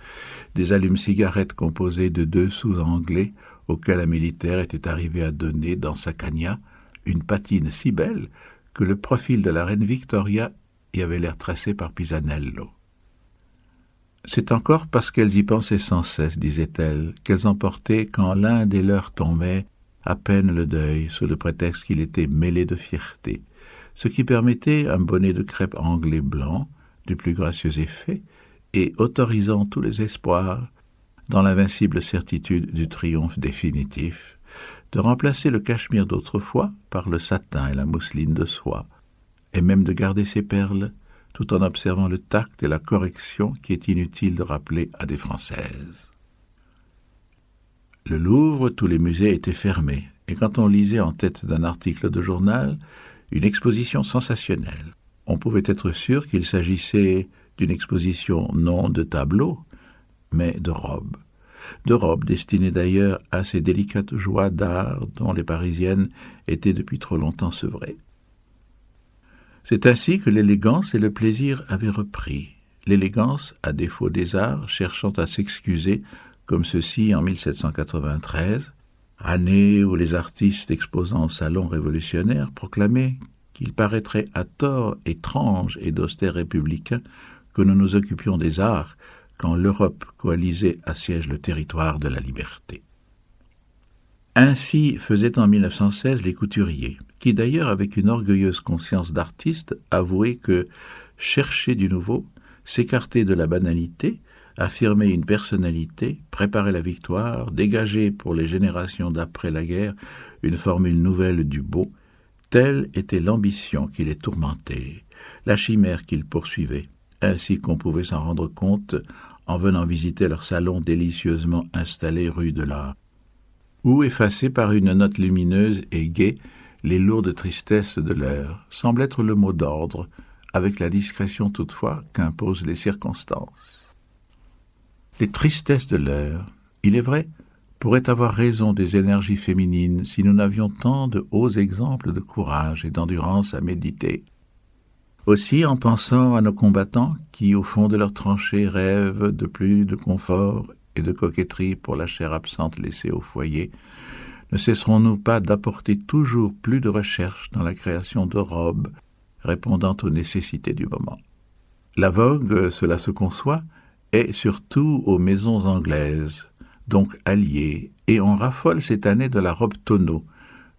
des allumes-cigarettes composés de 2 sous anglais auquel un militaire était arrivé à donner dans sa cagna une patine si belle que le profil de la reine Victoria y avait l'air tracé par Pisanello. C'est encore parce qu'elles y pensaient sans cesse, disait-elle, qu'elles emportaient, quand l'un des leurs tombait, à peine le deuil, sous le prétexte qu'il était mêlé de fierté, ce qui permettait un bonnet de crêpe anglais blanc, du plus gracieux effet, et autorisant tous les espoirs, dans l'invincible certitude du triomphe définitif, de remplacer le cachemire d'autrefois par le satin et la mousseline de soie, et même de garder ses perles, tout en observant le tact et la correction qui est inutile de rappeler à des Françaises. Le Louvre, tous les musées étaient fermés, et quand on lisait en tête d'un article de journal une exposition sensationnelle, on pouvait être sûr qu'il s'agissait d'une exposition non de tableaux, mais de robes destinées d'ailleurs à ces délicates joies d'art dont les Parisiennes étaient depuis trop longtemps sevrées. C'est ainsi que l'élégance et le plaisir avaient repris. L'élégance, à défaut des arts, cherchant à s'excuser, comme ceci en 1793, année où les artistes exposant au salon révolutionnaire proclamaient qu'il paraîtrait à tort étrange et d'austère républicain que nous nous occupions des arts quand l'Europe coalisée assiège le territoire de la liberté. Ainsi faisaient en 1916 les couturiers, qui d'ailleurs, avec une orgueilleuse conscience d'artiste, avouaient que chercher du nouveau, s'écarter de la banalité, affirmer une personnalité, préparer la victoire, dégager pour les générations d'après la guerre une formule nouvelle du beau, telle était l'ambition qui les tourmentait, la chimère qu'ils poursuivaient, ainsi qu'on pouvait s'en rendre compte en venant visiter leur salon délicieusement installé rue de l'Art, où, effacés par une note lumineuse et gaie, les lourdes tristesses de l'heure semblent être le mot d'ordre, avec la discrétion toutefois qu'imposent les circonstances. Les tristesses de l'heure, il est vrai, pourraient avoir raison des énergies féminines si nous n'avions tant de hauts exemples de courage et d'endurance à méditer. Aussi, en pensant à nos combattants qui, au fond de leurs tranchées, rêvent de plus de confort et de coquetterie pour la chair absente laissée au foyer, ne cesserons-nous pas d'apporter toujours plus de recherche dans la création de robes répondant aux nécessités du moment. La vogue, cela se conçoit, est surtout aux maisons anglaises, donc alliées, et on raffole cette année de la robe tonneau,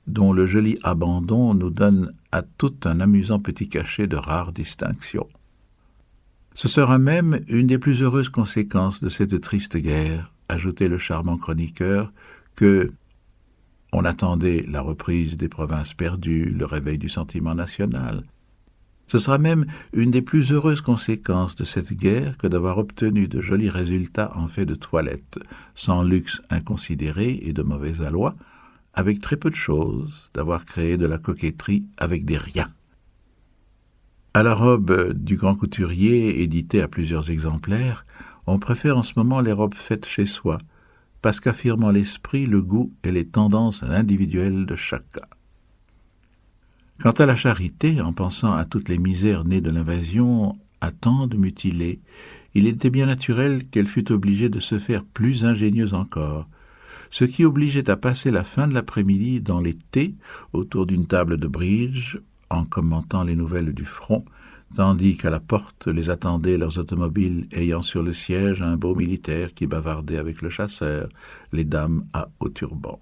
dont le joli abandon nous donne à tout un amusant petit cachet de rare distinction. Ce sera même une des plus heureuses conséquences de cette triste guerre, ajoutait le charmant chroniqueur, que on attendait la reprise des provinces perdues, le réveil du sentiment national. Ce sera même une des plus heureuses conséquences de cette guerre que d'avoir obtenu de jolis résultats en fait de toilette, sans luxe inconsidéré et de mauvais aloi, avec très peu de choses, d'avoir créé de la coquetterie avec des riens. À la robe du grand couturier, éditée à plusieurs exemplaires, on préfère en ce moment les robes faites chez soi, parce qu'affirmant l'esprit, le goût et les tendances individuelles de chacun. Quant à la charité, en pensant à toutes les misères nées de l'invasion, à tant de mutilés, il était bien naturel qu'elle fût obligée de se faire plus ingénieuse encore, ce qui obligeait à passer la fin de l'après-midi dans les thés, autour d'une table de bridge, en commentant les nouvelles du front, tandis qu'à la porte les attendaient leurs automobiles ayant sur le siège un beau militaire qui bavardait avec le chasseur, les dames à haut turban.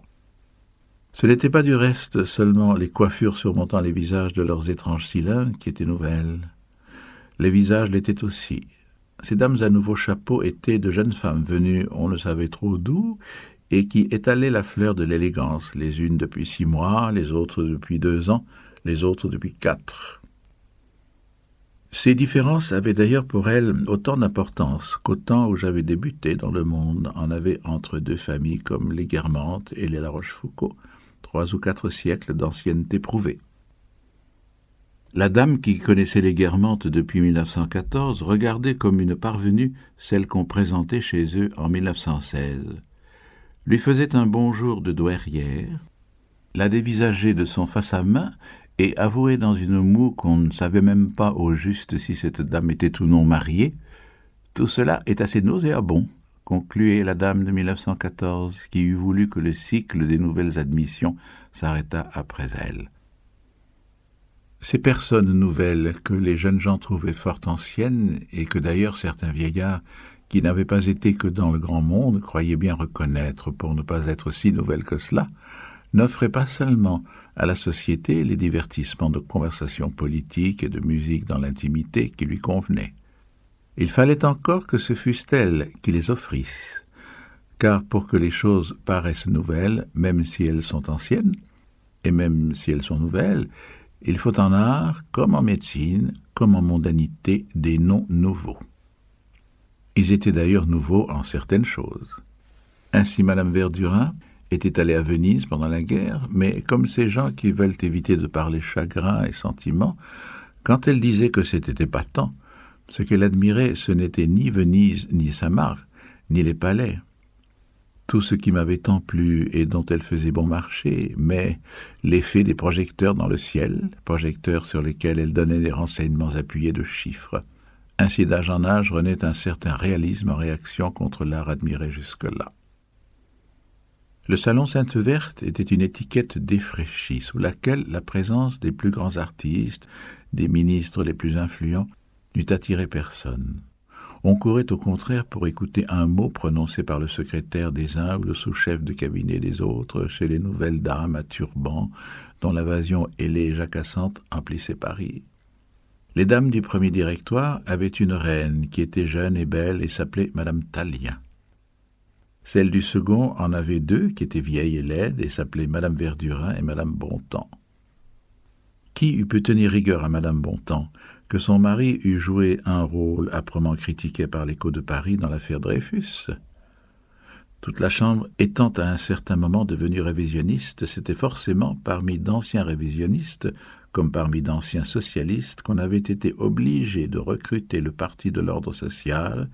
Ce n'était pas du reste seulement les coiffures surmontant les visages de leurs étranges cylindres qui étaient nouvelles. Les visages l'étaient aussi. Ces dames à nouveaux chapeaux étaient de jeunes femmes venues on ne savait trop d'où et qui étalaient la fleur de l'élégance, les unes depuis 6 mois, les autres depuis 2 ans, les autres depuis 4. Ces différences avaient d'ailleurs pour elles autant d'importance qu'au temps où j'avais débuté dans le monde en avait entre 2 familles comme les Guermantes et les La Rochefoucauld, 3 ou 4 siècles d'ancienneté prouvée. La dame qui connaissait les Guermantes depuis 1914 regardait comme une parvenue celle qu'on présentait chez eux en 1916, lui faisait un bonjour de douairière, la dévisageait de son face à main et avouait dans une moue qu'on ne savait même pas au juste si cette dame était ou non mariée. Tout cela est assez nauséabond, concluait la dame de 1914, qui eût voulu que le cycle des nouvelles admissions s'arrêtât après elle. Ces personnes nouvelles que les jeunes gens trouvaient fort anciennes, et que d'ailleurs certains vieillards, qui n'avaient pas été que dans le grand monde, croyaient bien reconnaître pour ne pas être si nouvelles que cela, n'offraient pas seulement à la société les divertissements de conversation politique et de musique dans l'intimité qui lui convenaient. Il fallait encore que ce fussent elles qui les offrissent, car pour que les choses paraissent nouvelles, même si elles sont anciennes, et même si elles sont nouvelles, il faut en art, comme en médecine, comme en mondanité, des noms nouveaux. Ils étaient d'ailleurs nouveaux en certaines choses. Ainsi Madame Verdurin était allée à Venise pendant la guerre, mais comme ces gens qui veulent éviter de parler chagrin et sentiments, quand elle disait que c'était épatant, ce qu'elle admirait, ce n'était ni Venise, ni Saint-Marc, ni les palais. Tout ce qui m'avait tant plu et dont elle faisait bon marché, mais l'effet des projecteurs dans le ciel, projecteurs sur lesquels elle donnait des renseignements appuyés de chiffres. Ainsi d'âge en âge renaît un certain réalisme en réaction contre l'art admiré jusque-là. Le salon Sainte-Verte était une étiquette défraîchie, sous laquelle la présence des plus grands artistes, des ministres les plus influents, n'eût attiré personne. On courait au contraire pour écouter un mot prononcé par le secrétaire des uns ou le sous-chef de cabinet des autres, chez les nouvelles dames à turban, dont l'invasion ailée et jacassante emplissait Paris. Les dames du premier directoire avaient une reine qui était jeune et belle et s'appelait Madame Tallien. Celles du second en avaient deux qui étaient vieilles et laides et s'appelaient Madame Verdurin et Madame Bontemps. Qui eût pu tenir rigueur à Madame Bontemps, que son mari eût joué un rôle âprement critiqué par l'Écho de Paris dans l'affaire Dreyfus? Toute la Chambre étant à un certain moment devenue révisionniste, c'était forcément parmi d'anciens révisionnistes, comme parmi d'anciens socialistes, qu'on avait été obligé de recruter le parti de l'ordre social,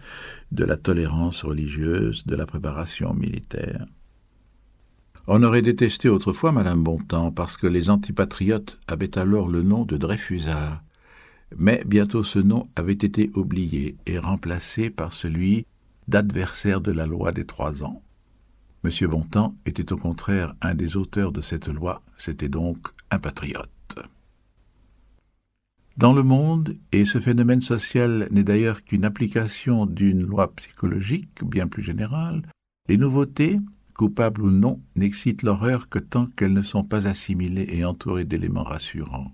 de la tolérance religieuse, de la préparation militaire. On aurait détesté autrefois Madame Bontemps parce que les antipatriotes avaient alors le nom de Dreyfusards, mais bientôt ce nom avait été oublié et remplacé par celui d'adversaire de la loi des 3 ans. M. Bontemps était au contraire un des auteurs de cette loi, c'était donc un patriote. Dans le monde, et ce phénomène social n'est d'ailleurs qu'une application d'une loi psychologique bien plus générale, les nouveautés, coupables ou non, n'excitent l'horreur que tant qu'elles ne sont pas assimilées et entourées d'éléments rassurants.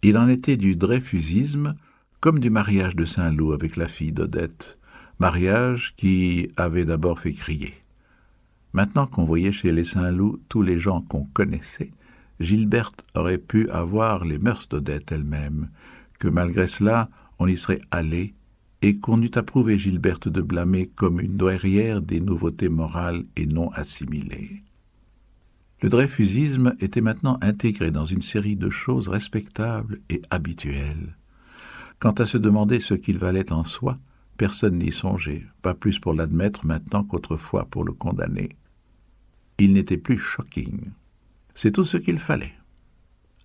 Il en était du dreyfusisme comme du mariage de Saint-Loup avec la fille d'Odette, mariage qui avait d'abord fait crier. Maintenant qu'on voyait chez les Saint-Loup tous les gens qu'on connaissait, Gilberte aurait pu avoir les mœurs d'Odette elle-même, que malgré cela on y serait allé, et qu'on eût approuvé Gilberte de blâmer comme une douairière des nouveautés morales et non assimilées. Le dreyfusisme était maintenant intégré dans une série de choses respectables et habituelles. Quant à se demander ce qu'il valait en soi, personne n'y songeait, pas plus pour l'admettre maintenant qu'autrefois pour le condamner. Il n'était plus shocking. C'est tout ce qu'il fallait.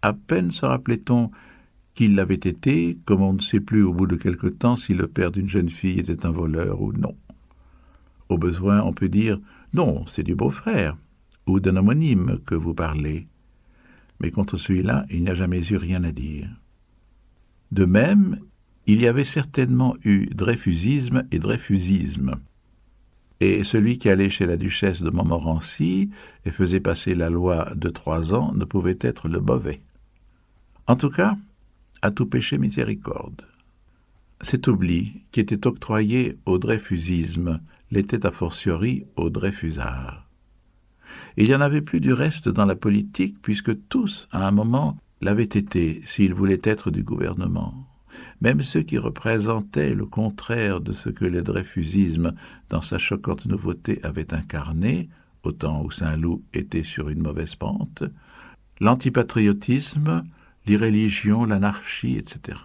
À peine se rappelait-on qu'il l'avait été, comme on ne sait plus au bout de quelque temps si le père d'une jeune fille était un voleur ou non. Au besoin, on peut dire « Non, c'est du beau-frère » ou d'un homonyme que vous parlez. Mais contre celui-là, il n'y a jamais eu rien à dire. De même, il y avait certainement eu dreyfusisme et dreyfusisme. Et celui qui allait chez la duchesse de Montmorency et faisait passer la loi de 3 ans ne pouvait être le mauvais. En tout cas, à tout péché miséricorde. Cet oubli qui était octroyé au dreyfusisme l'était a fortiori au dreyfusard. Il n'y en avait plus du reste dans la politique, puisque tous, à un moment, l'avaient été, s'ils voulaient être du gouvernement. Même ceux qui représentaient le contraire de ce que le dreyfusisme, dans sa choquante nouveauté, avait incarné, au temps où Saint-Loup était sur une mauvaise pente, l'antipatriotisme, l'irréligion, l'anarchie, etc.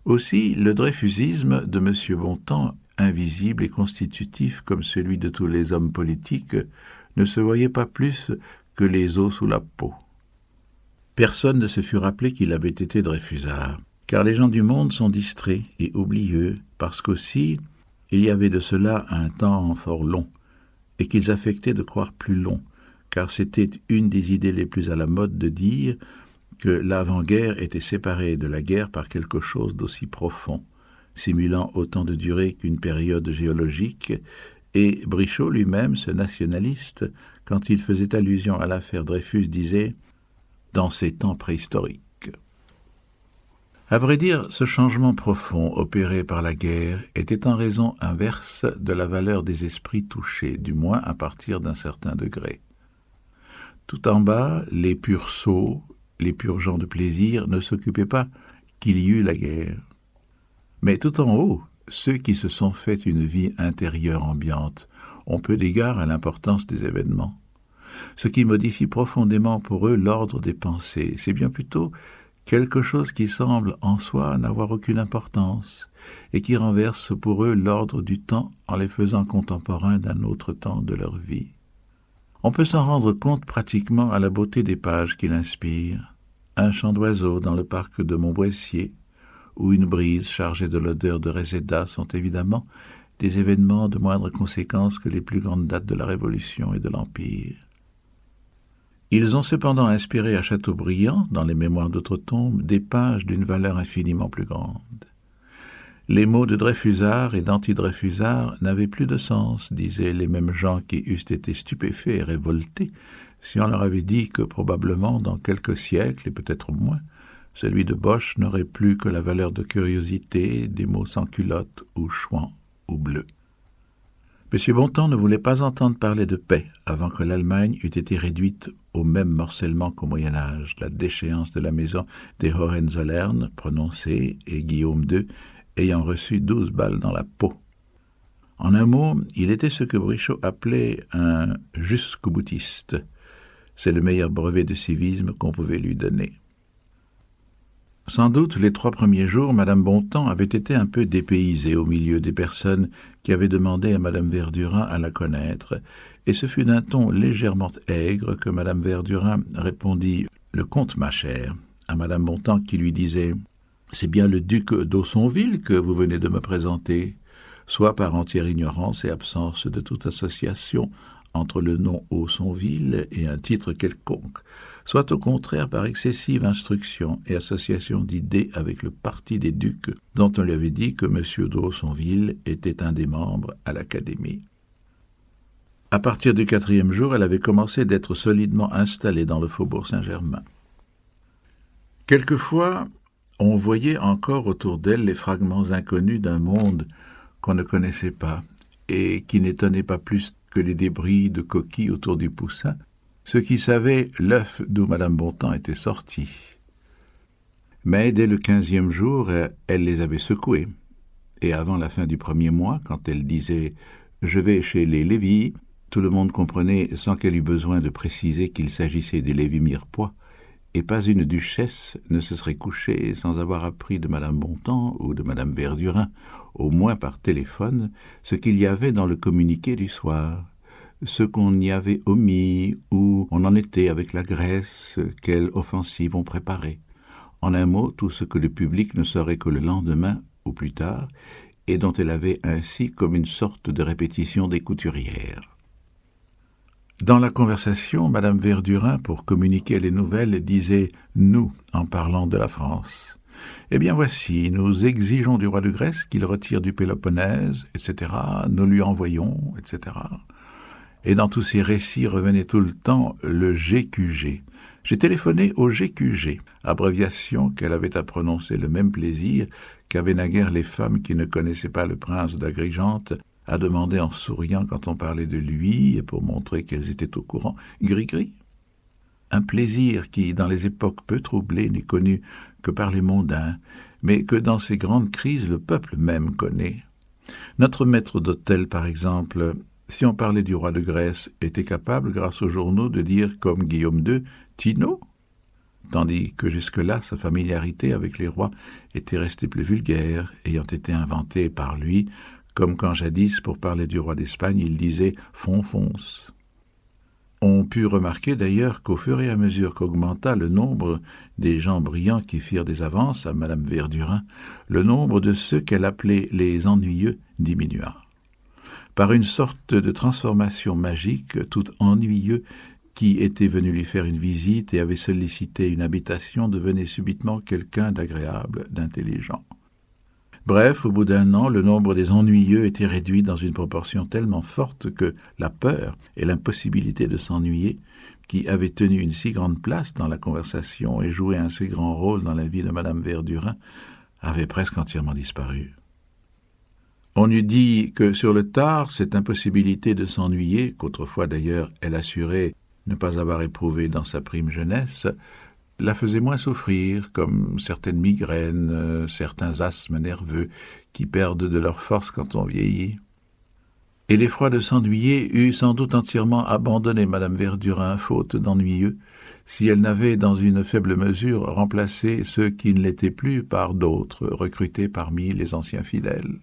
Aussi, le dreyfusisme de M. Bontemps, invisible et constitutif comme celui de tous les hommes politiques, ne se voyait pas plus que les os sous la peau. Personne ne se fut rappelé qu'il avait été dreyfusard, car les gens du monde sont distraits et oublieux, parce qu'aussi, Il y avait de cela un temps fort long, et qu'ils affectaient de croire plus long, car c'était une des idées les plus à la mode de dire que l'avant-guerre était séparée de la guerre par quelque chose d'aussi profond, simulant autant de durée qu'une période géologique, et Brichot lui-même, ce nationaliste, quand il faisait allusion à l'affaire Dreyfus, disait « dans ces temps préhistoriques ». À vrai dire, ce changement profond opéré par la guerre était en raison inverse de la valeur des esprits touchés, du moins à partir d'un certain degré. Tout en bas, les purs sots, les purs gens de plaisir ne s'occupaient pas qu'il y eut la guerre. Mais tout en haut, ceux qui se sont fait une vie intérieure ambiante ont peu d'égard à l'importance des événements. Ce qui modifie profondément pour eux l'ordre des pensées, c'est bien plutôt quelque chose qui semble en soi n'avoir aucune importance et qui renverse pour eux l'ordre du temps en les faisant contemporains d'un autre temps de leur vie. On peut s'en rendre compte pratiquement à la beauté des pages qu'il inspire. Un chant d'oiseau dans le parc de Montboissier ou une brise chargée de l'odeur de Reseda sont évidemment des événements de moindre conséquence que les plus grandes dates de la Révolution et de l'Empire. Ils ont cependant inspiré à Chateaubriand, dans les Mémoires d'Outre-Tombe, des pages d'une valeur infiniment plus grande. Les mots de Dreyfusard et d'anti-Dreyfusard n'avaient plus de sens, disaient les mêmes gens qui eussent été stupéfaits et révoltés si on leur avait dit que probablement dans quelques siècles, et peut-être moins, celui de Bosch n'aurait plus que la valeur de curiosité, des mots sans culotte ou chouan ou bleu. M. Bontemps ne voulait pas entendre parler de paix avant que l'Allemagne eût été réduite au même morcellement qu'au Moyen-Âge, la déchéance de la maison des Hohenzollern prononcée et Guillaume II ayant reçu 12 balles dans la peau. En un mot, il était ce que Brichot appelait un jusqu'au-boutiste. C'est le meilleur brevet de civisme qu'on pouvait lui donner. Sans doute, les 3 premiers jours, Madame Bontemps avait été un peu dépaysée au milieu des personnes qui avaient demandé à Madame Verdurin à la connaître, et ce fut d'un ton légèrement aigre que Madame Verdurin répondit « Le comte, ma chère », à Madame Bontemps qui lui disait « C'est bien le duc d'Aussonville que vous venez de me présenter », soit par entière ignorance et absence de toute association entre le nom Aussonville et un titre quelconque, soit au contraire par excessive instruction et association d'idées avec le parti des ducs dont on lui avait dit que M. d'Aussonville était un des membres à l'Académie. À partir du 4e jour, elle avait commencé d'être solidement installée dans le faubourg Saint-Germain. Quelquefois, on voyait encore autour d'elle les fragments inconnus d'un monde qu'on ne connaissait pas et qui n'étonnait pas plus que les débris de coquilles autour du poussin, ceux qui savaient l'œuf d'où Madame Bontemps était sortie. Mais dès le 15e jour, elle les avait secoués. Et avant la fin du 1er mois, quand elle disait « Je vais chez les Lévy », tout le monde comprenait sans qu'elle eût besoin de préciser qu'il s'agissait des Lévy-Mirepoix, et pas une duchesse ne se serait couchée sans avoir appris de Madame Bontemps ou de Madame Verdurin, au moins par téléphone, ce qu'il y avait dans le communiqué du soir, ce qu'on y avait omis, où on en était avec la Grèce, quelle offensive on préparait. En un mot, tout ce que le public ne saurait que le lendemain ou plus tard, et dont elle avait ainsi comme une sorte de répétition des couturières. Dans la conversation, Madame Verdurin, pour communiquer les nouvelles, disait « nous » en parlant de la France. Eh bien voici, nous exigeons du roi de Grèce qu'il retire du Péloponnèse, etc., nous lui envoyons, etc. Et dans tous ces récits revenait tout le temps le GQG. J'ai téléphoné au GQG, abréviation qu'elle avait à prononcer le même plaisir qu'avaient naguère les femmes qui ne connaissaient pas le prince d'Agrigente à demander en souriant quand on parlait de lui et pour montrer qu'elles étaient au courant. Gris-gris. Un plaisir qui, dans les époques peu troublées, n'est connu que par les mondains, mais que dans ces grandes crises le peuple même connaît. Notre maître d'hôtel, par exemple, si on parlait du roi de Grèce, était capable, grâce aux journaux, de dire, comme Guillaume II, « Tino », tandis que jusque-là, sa familiarité avec les rois était restée plus vulgaire, ayant été inventée par lui, comme quand jadis, pour parler du roi d'Espagne, il disait « Fonfonce ». On put remarquer d'ailleurs qu'au fur et à mesure qu'augmenta le nombre des gens brillants qui firent des avances à Madame Verdurin, le nombre de ceux qu'elle appelait les ennuyeux diminua. Par une sorte de transformation magique, tout ennuyeux, qui était venu lui faire une visite et avait sollicité une habitation, devenait subitement quelqu'un d'agréable, d'intelligent. Bref, au bout d'un an, le nombre des ennuyeux était réduit dans une proportion tellement forte que la peur et l'impossibilité de s'ennuyer, qui avaient tenu une si grande place dans la conversation et joué un si grand rôle dans la vie de Madame Verdurin, avaient presque entièrement disparu. On eût dit que sur le tard, cette impossibilité de s'ennuyer, qu'autrefois d'ailleurs elle assurait ne pas avoir éprouvé dans sa prime jeunesse, la faisait moins souffrir, comme certaines migraines, certains asthmes nerveux qui perdent de leur force quand on vieillit. Et l'effroi de s'ennuyer eût sans doute entièrement abandonné Madame Verdurin, faute d'ennuyeux, si elle n'avait dans une faible mesure remplacé ceux qui ne l'étaient plus par d'autres, recrutés parmi les anciens fidèles.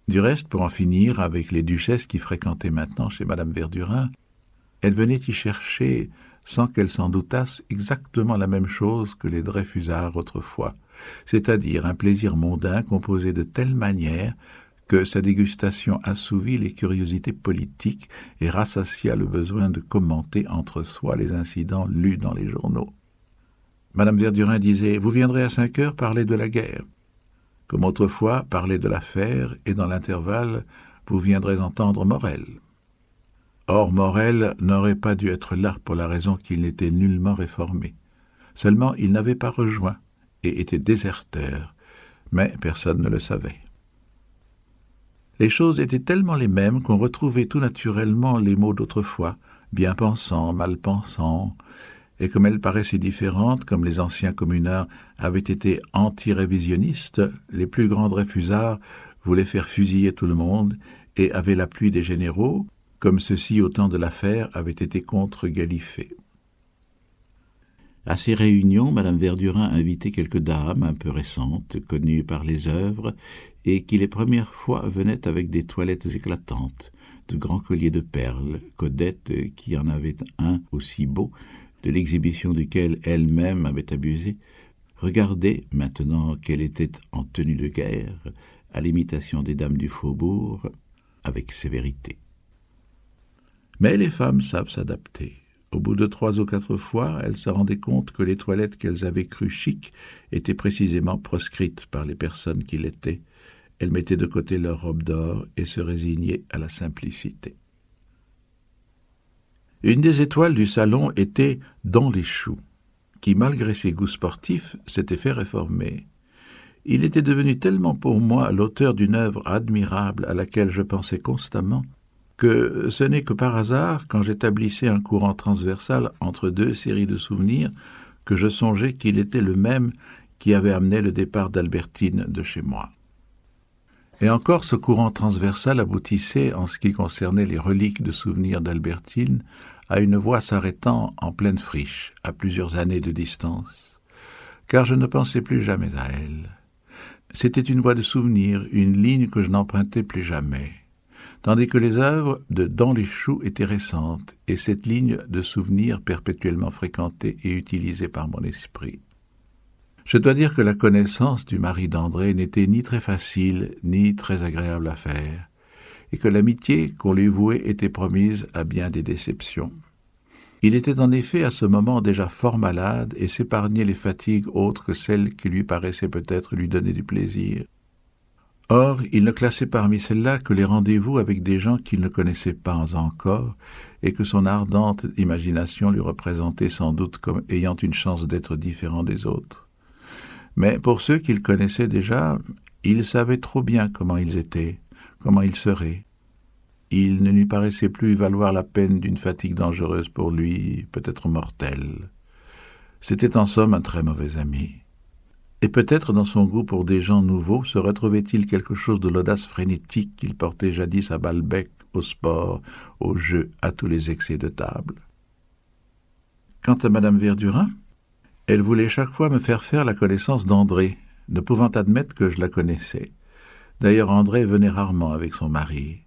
Du reste, pour en finir avec les duchesses qui fréquentaient maintenant chez Madame Verdurin, elle venait y chercher, sans qu'elle s'en doutasse, exactement la même chose que les Dreyfusards autrefois, c'est-à-dire un plaisir mondain composé de telle manière que sa dégustation assouvit les curiosités politiques et rassasia le besoin de commenter entre soi les incidents lus dans les journaux. Madame Verdurin disait « Vous viendrez à 5 heures parler de la guerre ». Comme autrefois, parler de l'affaire, et dans l'intervalle, vous viendrez entendre Morel. Or, Morel n'aurait pas dû être là pour la raison qu'il n'était nullement réformé. Seulement, il n'avait pas rejoint et était déserteur, mais personne ne le savait. Les choses étaient tellement les mêmes qu'on retrouvait tout naturellement les mots d'autrefois, bien pensant, mal pensant, et comme elles paraissaient différentes, comme les anciens communards avaient été anti-révisionnistes, les plus grands Dreyfusards voulaient faire fusiller tout le monde et avaient l'appui des généraux, comme ceux-ci au temps de l'affaire avaient été contre Gallifet. À ces réunions, Madame Verdurin invitait quelques dames un peu récentes, connues par les œuvres, et qui les premières fois venaient avec des toilettes éclatantes, de grands colliers de perles, Codette, qui en avait un aussi beau, de l'exhibition duquel elle-même avait abusé, regardait, maintenant qu'elle était en tenue de guerre, à l'imitation des dames du faubourg, avec sévérité. Mais les femmes savent s'adapter. Au bout de 3 ou 4 fois, elles se rendaient compte que les toilettes qu'elles avaient crues chic étaient précisément proscrites par les personnes qui l'étaient. Elles mettaient de côté leurs robes d'or et se résignaient à la simplicité. Une des étoiles du salon était Don les Choux, qui, malgré ses goûts sportifs, s'était fait réformer. Il était devenu tellement pour moi l'auteur d'une œuvre admirable à laquelle je pensais constamment, que ce n'est que par hasard, quand j'établissais un courant transversal entre 2 séries de souvenirs, que je songeais qu'il était le même qui avait amené le départ d'Albertine de chez moi. Et encore, ce courant transversal aboutissait, en ce qui concernait les reliques de souvenirs d'Albertine, à une voie s'arrêtant en pleine friche, à plusieurs années de distance, car je ne pensais plus jamais à elle. C'était une voie de souvenirs, une ligne que je n'empruntais plus jamais, tandis que les œuvres de Don les Choux étaient récentes, et cette ligne de souvenirs perpétuellement fréquentée et utilisée par mon esprit. Je dois dire que la connaissance du mari d'André n'était ni très facile, ni très agréable à faire, et que l'amitié qu'on lui vouait était promise à bien des déceptions. Il était en effet à ce moment déjà fort malade et s'épargnait les fatigues autres que celles qui lui paraissaient peut-être lui donner du plaisir. Or, il ne classait parmi celles-là que les rendez-vous avec des gens qu'il ne connaissait pas encore et que son ardente imagination lui représentait sans doute comme ayant une chance d'être différent des autres. Mais pour ceux qu'il connaissait déjà, il savait trop bien comment ils étaient, comment ils seraient. Il ne lui paraissait plus valoir la peine d'une fatigue dangereuse pour lui, peut-être mortelle. C'était en somme un très mauvais ami. Et peut-être dans son goût pour des gens nouveaux se retrouvait-il quelque chose de l'audace frénétique qu'il portait jadis à Balbec, au sport, au jeu, à tous les excès de table. Quant à Madame Verdurin, elle voulait chaque fois me faire la connaissance d'André, ne pouvant admettre que je la connaissais. D'ailleurs, André venait rarement avec son mari.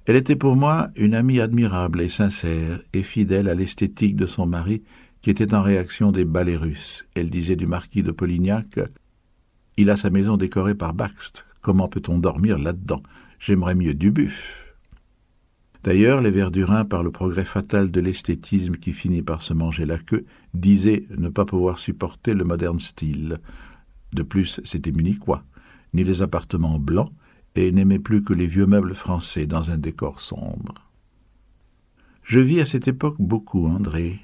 Elle était pour moi une amie admirable et sincère et fidèle à l'esthétique de son mari, qui était en réaction des ballets russes. Elle disait du marquis de Polignac « Il a sa maison décorée par Bakst, Comment peut-on dormir là-dedans? J'aimerais mieux du buff. » D'ailleurs, les Verdurins, par le progrès fatal de l'esthétisme qui finit par se manger la queue, disaient ne pas pouvoir supporter le moderne style. De plus, c'était munichois, ni les appartements blancs, et n'aimaient plus que les vieux meubles français dans un décor sombre. Je vis à cette époque beaucoup, André.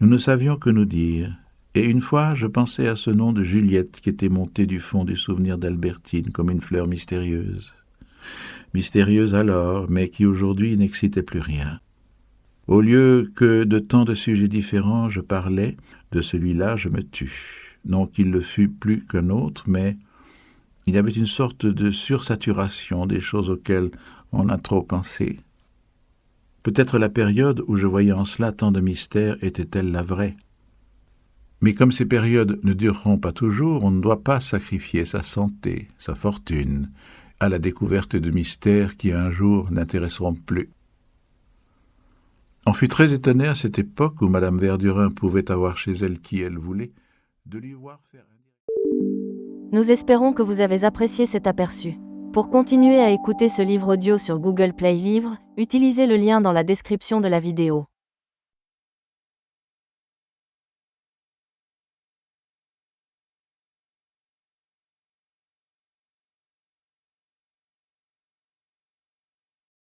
Nous ne savions que nous dire, et une fois je pensais à ce nom de Juliette qui était monté du fond du souvenir d'Albertine comme une fleur mystérieuse. Mystérieuse alors, mais qui aujourd'hui n'excitait plus rien. Au lieu que de tant de sujets différents je parlais, de celui-là je me tue. Non qu'il le fût plus qu'un autre, mais il y avait une sorte de sursaturation des choses auxquelles on a trop pensé. Peut-être la période où je voyais en cela tant de mystère était-elle la vraie. Mais comme ces périodes ne dureront pas toujours, on ne doit pas sacrifier sa santé, sa fortune, à la découverte de mystères qui un jour n'intéresseront plus. On fut très étonné à cette époque où Madame Verdurin pouvait avoir chez elle qui elle voulait, de lui voir faire... Nous espérons que vous avez apprécié cet aperçu. Pour continuer à écouter ce livre audio sur Google Play Livres, utilisez le lien dans la description de la vidéo.